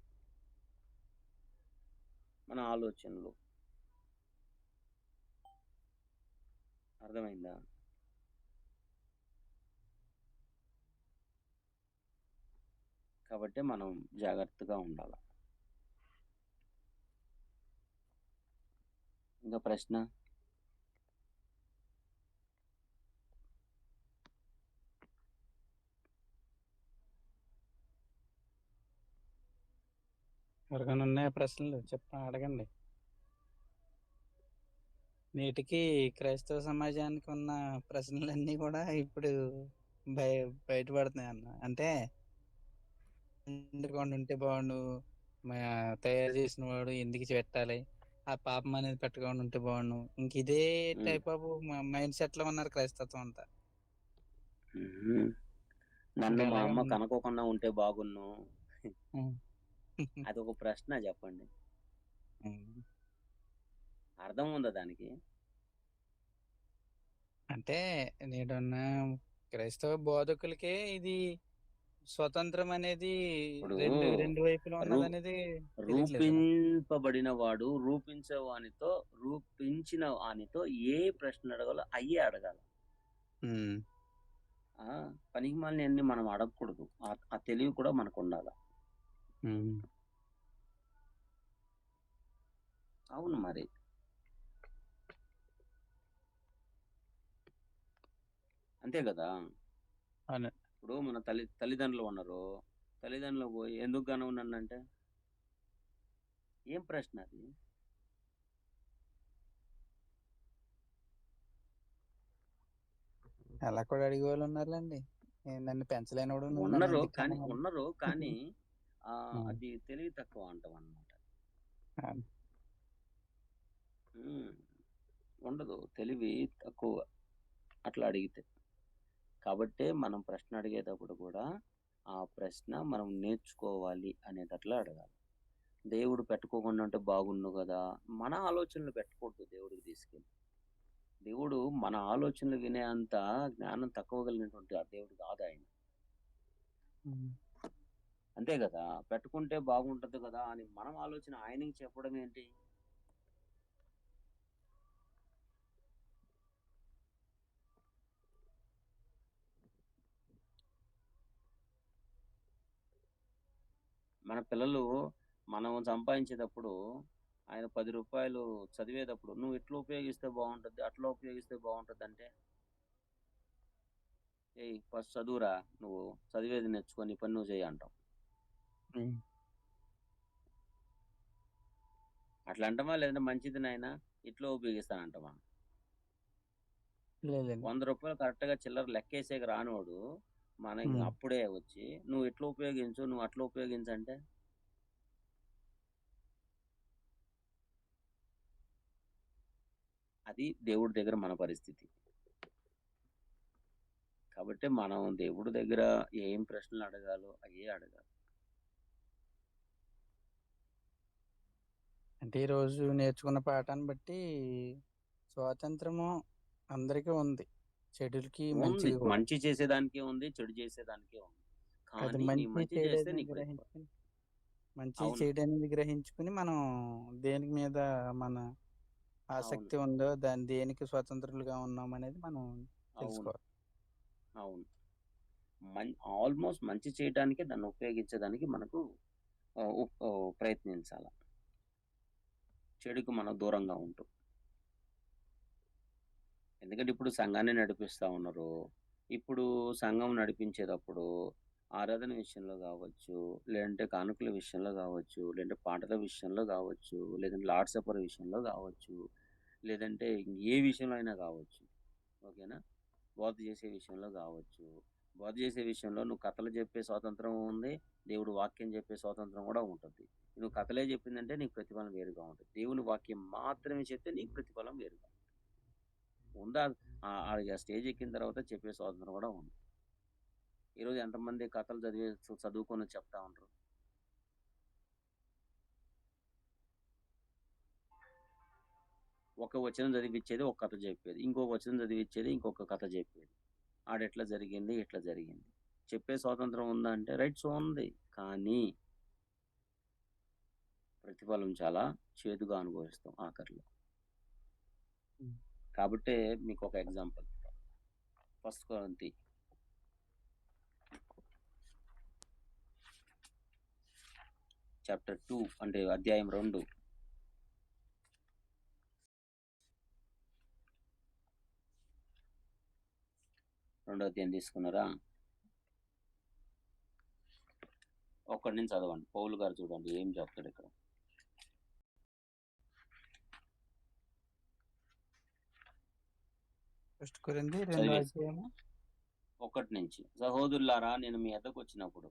Speaker 3: మన ఆలోచనలు. అర్థమైందా? కాబట్టి మనం జాగ్రత్తగా ఉండాలి. ఇంకా ప్రశ్న?
Speaker 1: ఎవరికైనా ఉన్నాయా ప్రశ్నలు? అడగండి. నేటికి క్రైస్తవ సమాజానికి ఉన్న ప్రశ్నలన్నీ కూడా ఇప్పుడు బయటపడుతున్నాయి అన్న. అంటే వండుకొని ఉంటే బాగుండు, తయారు చేసిన వాడు ఎందుకు పెట్టాలి, ఆ పాపం అనేది పెట్టకుండా ఉంటే బాగుండు, ఇంక ఇదే టైప్ ఆఫ్ మైండ్ సెట్ లో ఉన్నారు క్రైస్తవం అంతా.
Speaker 3: నన్ను మా
Speaker 1: అలాగే
Speaker 3: అమ్మ
Speaker 1: ఉంది.
Speaker 3: కనుకోకుండా ఉంటే బాగున్ను.
Speaker 1: ఉం.
Speaker 3: అది ఒక ప్రశ్న, చెప్పండి.
Speaker 1: ఉం.
Speaker 3: అర్థం ఉందా దానికి?
Speaker 1: అంటే నేడున్న క్రైస్తవ బోధకులకే ఇది స్వతంత్రం అనేది
Speaker 3: ఇప్పుడు
Speaker 1: రెండు వైపులా ఉన్నది అనేది తెలియట్లేదు కదా.
Speaker 3: రూపింపబడిన వాడు రూపించిన వానితో ఏ ప్రశ్న అడగాలో అయ్యే అడగాలి.
Speaker 1: ఉం.
Speaker 3: పనికి మాలిన అన్ని మనం అడగకూడదు. ఆ తెలివి కూడా మనకు ఉండాలి.
Speaker 1: ఉం.
Speaker 3: అవును మరి. అంతే కదా.
Speaker 1: అవును.
Speaker 3: ఇప్పుడు మన తల్లిదండ్రులు ఉన్నారు, తల్లిదండ్రులు పోయి ఎందుకు గాను నన్నంటే ఏం ప్రశ్న అది?
Speaker 1: అలా కూడా అడిగే వాళ్ళు ఉన్నారులేండి. నన్ను పెంచలేనోడు నువ్వు, నన్ను
Speaker 3: ఉన్నారు
Speaker 1: ఎందుకు కన్నావు?
Speaker 3: కానీ అది తెలివి తక్కువ అంటాం అన్నమాట. ఉండదు, తెలివి తక్కువ అట్లా అడిగితే. కాబట్టి మనం ప్రశ్న అడిగేటప్పుడు కూడా ఆ ప్రశ్న మనం నేర్చుకోవాలి అనేటట్లా అడగాలి. దేవుడు పెట్టుకోకుండా ఉంటే బాగుండు కదా, మన ఆలోచనలు పెట్టకూడదు దేవుడికి తీసుకెళ్ళి. దేవుడు మన ఆలోచనలు వినే అంత జ్ఞానం తక్కువ కలిగినటువంటి ఆ దేవుడు కాదు ఆయన. అంతే కదా. పెట్టుకుంటే బాగుంటది కదా అని మనం ఆలోచన ఆయనకి చెప్పడం ఏంటి? మన పిల్లలు మనం సంపాదించేటప్పుడు ఆయన 10 రూపాయలు చదివేటప్పుడు నువ్వు ఇట్లా ఉపయోగిస్తే బాగుంటుంది, అట్లా ఉపయోగిస్తే బాగుంటుంది అంటే, ఫస్ట్ చదువురా, నువ్వు చదివేది నేర్చుకొని పని నువ్వు చేయి అంటాం. అట్లా అంటామా? లేదంటే మంచిది నాయన ఇట్లా ఉపయోగిస్తానంటామా? 100 రూపాయలు కరెక్ట్ గా చిల్లర లెక్కేసేకి రానోడు మనకి అప్పుడే వచ్చి నువ్వు ఇట్లా ఉపయోగించు, నువ్వు అట్లా ఉపయోగించంటే అది దేవుడి దగ్గర మన పరిస్థితి. కాబట్టి మనం దేవుడి దగ్గర ఏం ప్రశ్నలు అడగాలో అయ్యే అడగాలి.
Speaker 1: అంటే ఈ రోజు నేర్చుకున్న పాఠాన్ని బట్టి స్వాతంత్రము అందరికీ ఉంది, చెడులకి
Speaker 3: ఉంది.
Speaker 1: మంచికి కూడా.
Speaker 3: మంచి చేసేదానికే ఉంది, చెడు చేసేదానికే ఉంది.
Speaker 1: అది
Speaker 3: కానీ నీ మంచి చేస్తే నీకు
Speaker 1: గ్రహించుకుని, మంచి
Speaker 3: అవును.
Speaker 1: చేయడానికి గ్రహించుకుని మనం దేనికి మీద మన ఆసక్తి ఉందో దేనికి స్వతంత్రులుగా ఉన్నాం అనేది మనం తెలుసుకోవాలి.
Speaker 3: అవును. ఆల్మోస్ట్ మంచి చేయడానికే దాన్ని ఉపయోగించడానికి మనకు ప్రయత్నించాలి, చెడుకు మనం దూరంగా ఉంటూ. ఎందుకంటే ఇప్పుడు సంఘాన్ని నడిపిస్తా ఉన్నారు. ఇప్పుడు సంఘం నడిపించేటప్పుడు ఆరాధన విషయంలో కావచ్చు, లేదంటే కానుకల విషయంలో కావచ్చు, లేదంటే పాటల విషయంలో కావచ్చు, లేదంటే లార్డ్ సపర్ విషయంలో కావచ్చు, లేదంటే ఏ విషయంలో అయినా కావచ్చు, ఓకేనా, బోధ చేసే విషయంలో కావచ్చు. బోధ చేసే విషయంలో నువ్వు కథలు చెప్పే స్వాతంత్రం ఉంది, దేవుడు వాక్యం చెప్పే స్వాతంత్రం కూడా ఉంటుంది. నువ్వు కథలే చెప్పిందంటే నీకు ప్రతిఫలం వేరుగా ఉంటుంది, దేవుని వాక్యం మాత్రమే చెప్తే నీకు ప్రతిఫలం వేరుగా ఉందా. ఆ స్టేజ్ ఎక్కిన తర్వాత చెప్పే స్వాతంత్రం కూడా ఉంది. ఈరోజు ఎంతమంది కథలు చదువుకొని చెప్తా ఉంటారు? ఒక వచనం చదివించేది ఒక కథ చెప్పేది, ఇంకొక వచనం చదివించేది ఇంకొక కథ చెప్పేది. ఆడెట్లా జరిగింది, ఎట్లా జరిగింది, చెప్పే స్వాతంత్రం ఉందా అంటే రైట్స్ ఉంది. కానీ ప్రతిఫలం చాలా చేదుగా అనుభవిస్తాం ఆఖరిలో.
Speaker 1: ఉమ్.
Speaker 3: కాబట్టే మీకు ఒక ఎగ్జాంపుల్, 1 కొరింథీ చాప్టర్ 2 అంటే అధ్యాయం 2 రెండో అధ్యాయం తీసుకున్నారా? 1 నుంచి చదవండి. పౌలు గారు చూడండి ఏం చెప్తాడు ఇక్కడ.
Speaker 1: ఫస్ట్ కొరింథీ 2వ
Speaker 3: చదివేసి
Speaker 1: అధ్యాయము
Speaker 3: 1 నుంచి, సహోదరులారా, నేను మీ వద్దకు వచ్చినప్పుడు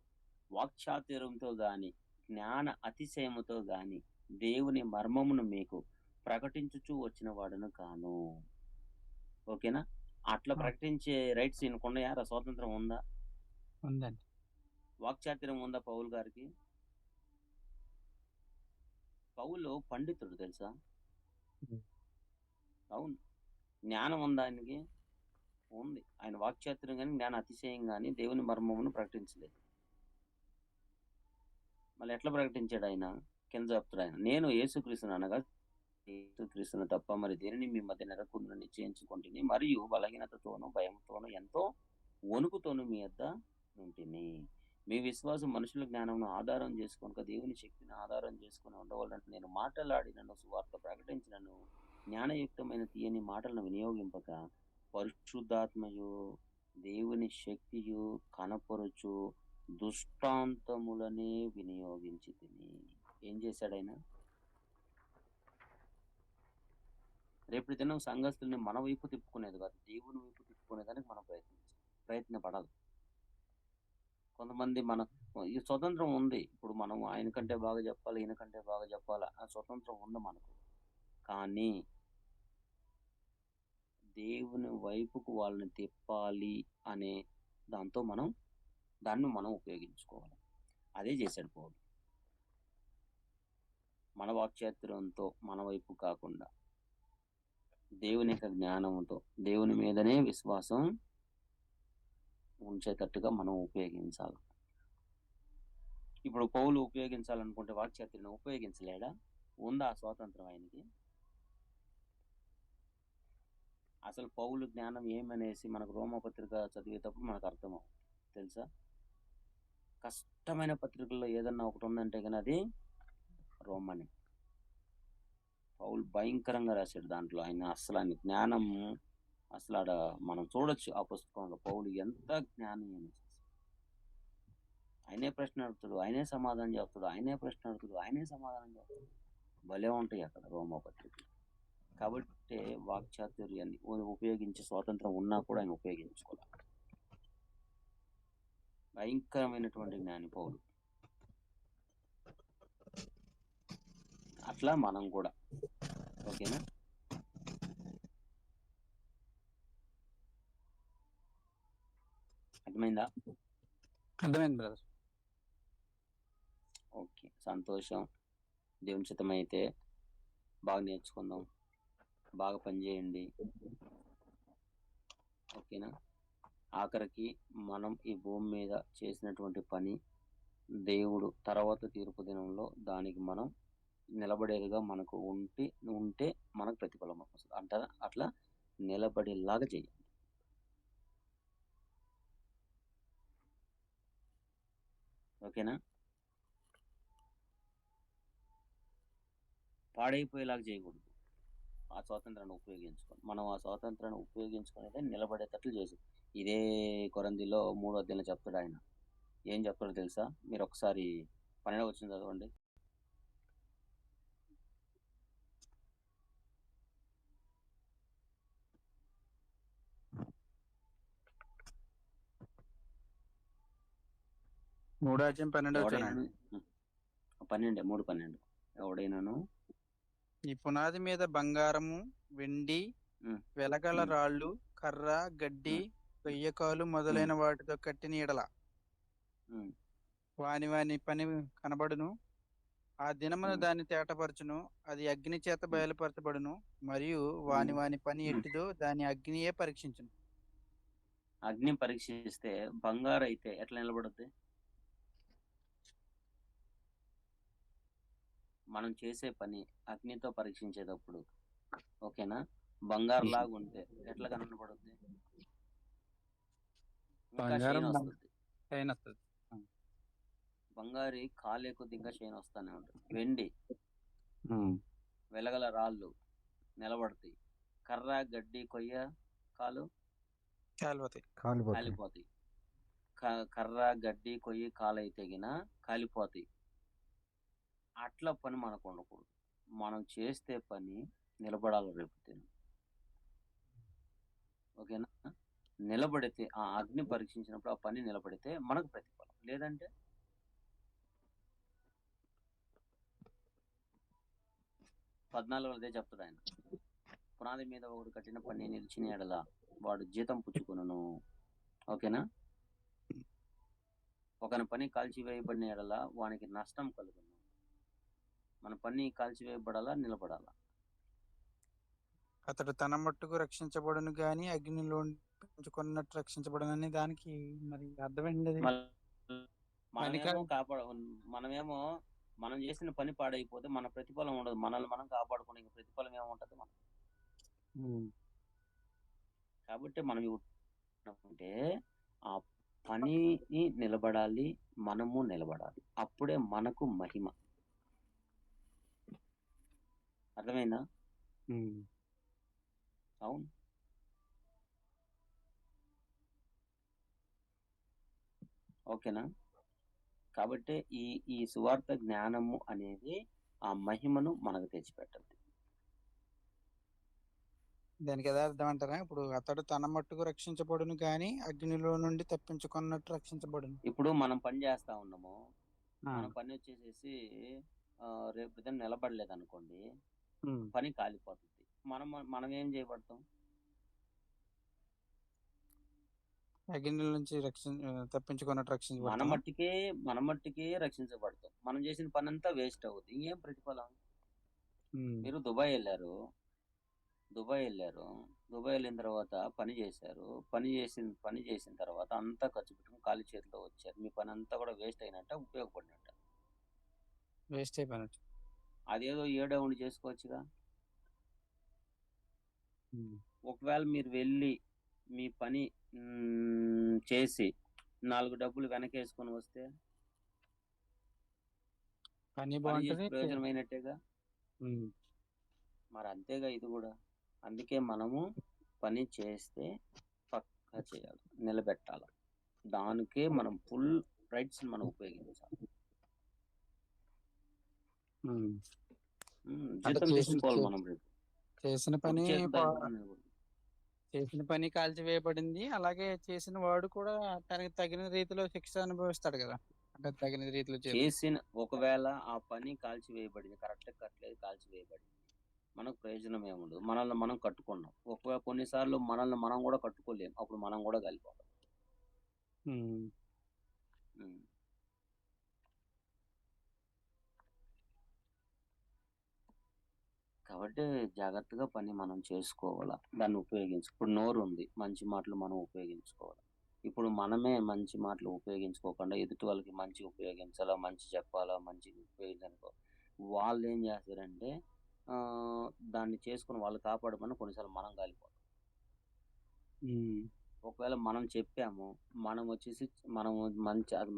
Speaker 3: వాక్చాతుర్యంతో గాని జ్ఞాన అతిశయముతో గాని దేవుని మర్మమును మీకు ప్రకటించుచూ వచ్చిన వాడును కాను. ఓకేనా? అట్లా
Speaker 1: ఆ,
Speaker 3: ప్రకటించే రైట్స్ ఈయనకున్నాయా? స్వాతంత్రం ఉందా?
Speaker 1: ఉందండి.
Speaker 3: వాక్చాతుర్యం ఉందా పౌలు గారికి? పౌలు పండితుడు తెలుసా?
Speaker 1: ఉమ్.
Speaker 3: అవును. జ్ఞానం ఉందా ఆయనకి? ఉంది. ఆయన వాక్చాతుర్యం కానీ జ్ఞాన అతిశయం కానీ దేవుని మర్మమును ప్రకటించలేదు. మళ్ళీ ఎట్లా ప్రకటించాడు ఆయన? కింద చెప్తాడు ఆయన, నేను యేసుక్రీస్తును అనగా యేసుక్రీస్తును తప్ప మరి దేనిని మీ మధ్య నెరకుందని నిశ్చయించుకుంటుని, మరియు బలహీనతతోనూ భయంతోనూ ఎంతో వణుకుతోనూ మీ యొద్ద ఉంటిని. మీ విశ్వాసం మనుషుల జ్ఞానంను ఆధారం చేసుకొనక దేవుని శక్తిని ఆధారం చేసుకుని ఉండవాలంటే నేను మాటలాడినను సువార్త ప్రకటించినను జ్ఞానయుక్తమైన తీయని మాటలను వినియోగింపక పరిశుద్ధాత్మయు దేవుని శక్తియు కనపరుచు దుష్టాంతములనే వినియోగించి తిని. ఏం చేశాడు ఆయన? రేపటి దినం సంఘస్థుల్ని మన వైపు తిప్పుకునేది కాదు, దేవుని వైపు తిప్పుకునేదానికి మనం ప్రయత్నపడాలి. కొంతమంది ఈ స్వతంత్రం ఉంది. ఇప్పుడు మనం ఆయన కంటే బాగా చెప్పాలి, ఈయన కంటే బాగా చెప్పాలి, ఆ స్వతంత్రం ఉంది మనకు. కానీ దేవుని వైపుకు వాళ్ళని తిప్పాలి అనే దాన్ని మనం ఉపయోగించుకోవాలి. అదే చేశాడు పౌలు. మన వాక్చాతుర్యంతో మన వైపు కాకుండా దేవుని యొక్క జ్ఞానంతో దేవుని మీదనే విశ్వాసం ఉంచేటట్టుగా మనం ఉపయోగించాలి. ఇప్పుడు పౌలు ఉపయోగించాలనుకుంటే వాక్చాతుర్యం ఉపయోగించలేడా? ఉందా స్వాతంత్రం ఆయనకి? అసలు పౌలు జ్ఞానం ఏమనేసి మనకు రోమపత్రిక చదివేటప్పుడు మనకు అర్థమవుతుంది తెలుసా? కష్టమైన పత్రికల్లో ఏదన్నా ఒకటి ఉందంటే కానీ అది రోమని. పౌలు భయంకరంగా రాశాడు దాంట్లో. ఆయన జ్ఞానం అసలు ఆడ మనం చూడొచ్చు ఆ పుస్తకంలో పౌలు ఎంత జ్ఞాని అనేసి. ఆయనే ప్రశ్న అడుగుతాడు, ఆయనే సమాధానం చెప్తాడు, ఆయనే ప్రశ్న అడుగుతాడు, ఆయనే సమాధానం చెప్తాడు. భలే ఉంటాయి అక్కడ రోమపత్రిక. కాబట్టి వాక్చాతుర్యాన్ని ఉపయోగించే స్వాతంత్రం ఉన్నా కూడా ఆయన ఉపయోగించుకోవాలి. భయంకరమైనటువంటి జ్ఞాని పౌలు. అట్లా మనం కూడా. ఓకేనా? అర్థమైందా?
Speaker 1: అర్థమైంది బ్రదర్.
Speaker 3: ఓకే, సంతోషం. దేవుని చిత్తమైతే బాగా నేర్చుకుందాం, బాగా పనిచేయండి. ఓకేనా? ఆఖరికి మనం ఈ భూమి మీద చేసినటువంటి పని దేవుడు తర్వాత తీర్పు దినంలో దానికి మనం నిలబడేదిగా మనకు ఉంటే మనకు ప్రతిఫలం వస్తుంది. అంటారా? అట్లా నిలబడేలాగా చేయండి. ఓకేనా? పాడైపోయేలాగా చేయకూడదు. ఆ స్వాతంత్రాన్ని ఉపయోగించుకొని మనం ఆ స్వాతంత్రాన్ని ఉపయోగించుకునేదే నిలబడేటట్లు చేసి. ఇదే కొరంథీలో 3వ అధ్యాయంలో చెప్తాడు ఆయన. ఏం చెప్తాడో తెలుసా? మీరు ఒకసారి 12వ వచనం చదవండి.
Speaker 1: మూడో అధ్యాయం 12వ వచనం.
Speaker 3: ఎవడైనాను 3:12 ఎవడైనాను
Speaker 1: ఈ పునాది మీద బంగారము, వెండి,
Speaker 3: ఉమ్,
Speaker 1: వెలగల
Speaker 3: ఉమ్,
Speaker 1: రాళ్ళు, కర్ర, గడ్డి,
Speaker 3: ఉమ్,
Speaker 1: కొయ్యకాలు
Speaker 3: ఉమ్,
Speaker 1: మొదలైన వాటితో కట్టిన ఎడల
Speaker 3: ఉమ్,
Speaker 1: వాని పని కనబడును. ఆ దినమున
Speaker 3: ఉమ్,
Speaker 1: దాన్ని తేటపరచును. అది అగ్ని చేత
Speaker 3: ఉమ్,
Speaker 1: బయలుపరచబడును. మరియు
Speaker 3: ఉమ్,
Speaker 1: వాని పని
Speaker 3: ఉమ్.
Speaker 1: ఎట్టిదో దాని అగ్నియే పరీక్షించును.
Speaker 3: అగ్ని పరీక్షిస్తే బంగారు అయితే ఎట్లా నిలబడుద్ది? మనం చేసే పని అగ్నితో పరీక్షించేటప్పుడు, ఓకేనా, బంగారు లాగా ఉంటే ఎట్లా కనబడుద్ది? ఇంకా
Speaker 1: బంగారం
Speaker 3: షైన్ వస్తుంది.
Speaker 1: చైన్ వస్తుంది.
Speaker 3: బంగారు కాలే కొద్ది ఇంకా షైన్ వస్తానే ఉంటుంది. వెండి వెలగల రాళ్ళు నిలబడతాయి. కర్ర గడ్డి కొయ్య కాలు
Speaker 1: కాలిపోతాయి.
Speaker 3: కాలిపోతాయి. కర్ర గడ్డి కొయ్యి కాలు అయితే గిన కాలిపోతాయి. అట్లా పని మనకు ఉండకూడదు. మనం చేస్తే పని నిలబడాలి రేపు దినం. ఓకేనా? నిలబడితే ఆ అగ్ని పరీక్షించినప్పుడు ఆ పని నిలబడితే మనకు ప్రతిఫలం, లేదంటే 14 అదే చెప్తాడు ఆయన. పునాది మీద ఒకడు కట్టిన పని నిలిచిన ఎడల వాడు జీతం పుచ్చుకొనును. ఓకేనా? ఒకని పని కాల్చివేయబడిన ఎడల వానికి నష్టం కలుగును. మన పని కాల్చివేయబడాలా, నిలబడాలా?
Speaker 1: అతడు తన మట్టుకు రక్షించబడును గాని అగ్నిలో పెంచుకున్నట్టు రక్షించబడనని దానికి మరి అర్థం ఏంటి?
Speaker 3: మనమేమో మనం చేసిన పని పాడైపోతే మన ప్రతిఫలం ఉండదు. మనల్ని మనం కాపాడుకునే ప్రతిఫలం ఏముంటది మనం? కాబట్టి మనం అంటే ఆ పనిని నిలబడాలి, మనము నిలబడాలి. అప్పుడే మనకు మహిమ. అర్థమైందా? అవును. ఓకేనా? కాబట్టి ఈ సువార్త జ్ఞానము అనేది ఆ మహిమను మనకు తెచ్చిపెట్టదు.
Speaker 1: దానికి ఎలా అర్థం అంటారా? ఇప్పుడు అతడు తన మట్టుకు రక్షించబడును గాని అగ్నిలో నుండి తప్పించుకున్నట్టు రక్షించబడును.
Speaker 3: ఇప్పుడు మనం పని చేస్తా ఉన్నాము, మన పని వచ్చేసేసి రేపు దినం నిలబడలేదు అనుకోండి, పని కాలిపోతుంది. మనం ఏం చేయబడతాం?
Speaker 1: అగ్ని నుంచి తప్పించుకున్నట్టు
Speaker 3: మన
Speaker 1: రక్షించబడతాం.
Speaker 3: మట్టికే రక్షించబడతాం. మనం చేసిన పని అంతా వేస్ట్ అవుతుంది. ఇంకేం ప్రతిఫలం? మీరు దుబాయ్ వెళ్ళారు, దుబాయ్ వెళ్ళిన తర్వాత పని చేశారు. పని చేసిన తర్వాత అంతా ఖర్చు పెట్టుకుని ఖాళీ చేతిలో వచ్చారు. మీ పని అంతా కూడా వేస్ట్ అయినట్ట, ఉపయోగపడినట్ట?
Speaker 1: వేస్ట్ అయిపోయినట్టు.
Speaker 3: అదేదో ఏడో ఉండి చేసుకోవచ్చుగా. ఒకవేళ మీరు వెళ్ళి మీ పని చేసి 4 డబ్బులు వెనకేసుకొని వస్తే
Speaker 1: పని
Speaker 3: పని చేసి ప్రయోజనమైనట్టేగా. మరి అంతేగా ఇది కూడా. అందుకే మనము పని చేస్తే పక్కా చేయాలి, నిలబెట్టాలి. దానికే మనం ఫుల్ రైట్స్ మనం ఉపయోగించాలి. జీతం తీసుకోవాలి మనం.
Speaker 1: చేసిన పని కాల్చివేయబడింది. అలాగే చేసిన వాడు కూడా తనకి తగిన రీతిలో శిక్ష అనుభవిస్తాడు కదా. అంటే తగిన రీతిలో
Speaker 3: ఒకవేళ ఆ పని కాల్చివేయబడింది, కరెక్ట్ కట్టలేదు, కాల్చివేయబడింది, మనకు ప్రయోజనం ఏముండదు. మనల్ని మనం కట్టుకున్నాం. ఒకవేళ కొన్నిసార్లు మనల్ని మనం కూడా కట్టుకోలేము. అప్పుడు మనం కూడా కలిపోతాం. కాబట్టి జాగ్రత్తగా పని మనం చేసుకోవాలా, దాన్ని ఉపయోగించు. ఇప్పుడు నోరు ఉంది, మంచి మాటలు మనం ఉపయోగించుకోవాలి. ఇప్పుడు మనమే మంచి మాటలు ఉపయోగించుకోకుండా ఎదుటి వాళ్ళకి మంచి ఉపయోగించాలా, మంచి చెప్పాలా, మంచి ఉపయోగించనుకో, వాళ్ళు ఏం చేస్తారంటే దాన్ని చేసుకుని వాళ్ళు కాపాడమని కొన్నిసార్లు మనం కాలిపోతాం. ఒకవేళ మనం చెప్పాము, మనం వచ్చేసి మనము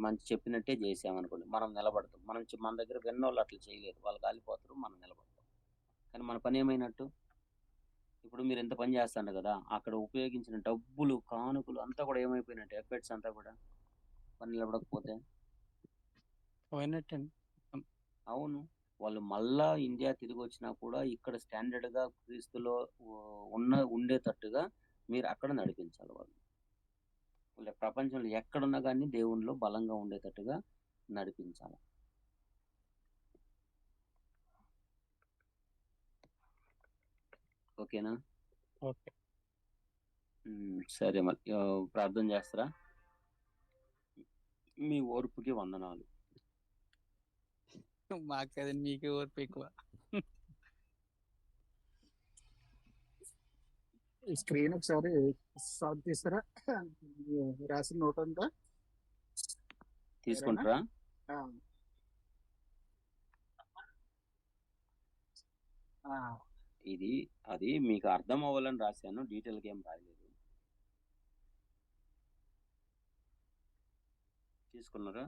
Speaker 3: మంచి చెప్పినట్టే చేసామనుకోండి, మనం నిలబడతాం. మన దగ్గర విన్నోళ్ళు అట్లా చేయలేదు, వాళ్ళు కాలిపోతారు, మనం నిలబడతాం. కానీ మన పని ఏమైనట్టు? ఇప్పుడు మీరు ఎంత పని చేస్తాను కదా, అక్కడ ఉపయోగించిన డబ్బులు, కానుకలు అంతా కూడా ఏమైపోయినట్టు, ఎఫర్ట్స్ అంతా కూడా పని నిలబడకపోతే అవును. వాళ్ళు మళ్ళా ఇండియా తిరిగి వచ్చినా కూడా ఇక్కడ స్టాండర్డ్ గా క్రీస్తులో ఉండేటట్టుగా మీరు అక్కడ నడిపించాలి. వాళ్ళు ప్రపంచంలో ఎక్కడున్నా కానీ దేవునిలో బలంగా ఉండేటట్టుగా నడిపించాలి. ఓకేనా?
Speaker 1: ఓకే,
Speaker 3: సరే. మరి ప్రార్థన చేస్తారా? మీ ఓర్పుకి వందనాలు.
Speaker 1: మాకు కదండి, మీకే ఓర్పు ఎక్కువ.
Speaker 5: స్క్రీన్ ఒకసారి సాల్వ్ చేస్తారా? రాసిన నోట్ అంతా
Speaker 3: తీసుకుంటారా?
Speaker 5: ఆ,
Speaker 3: ఇది అది మీకు అర్థం అవ్వాలని రాశాను, డీటెయిల్గా ఏం రాయలేదు. తీసుకున్నారా?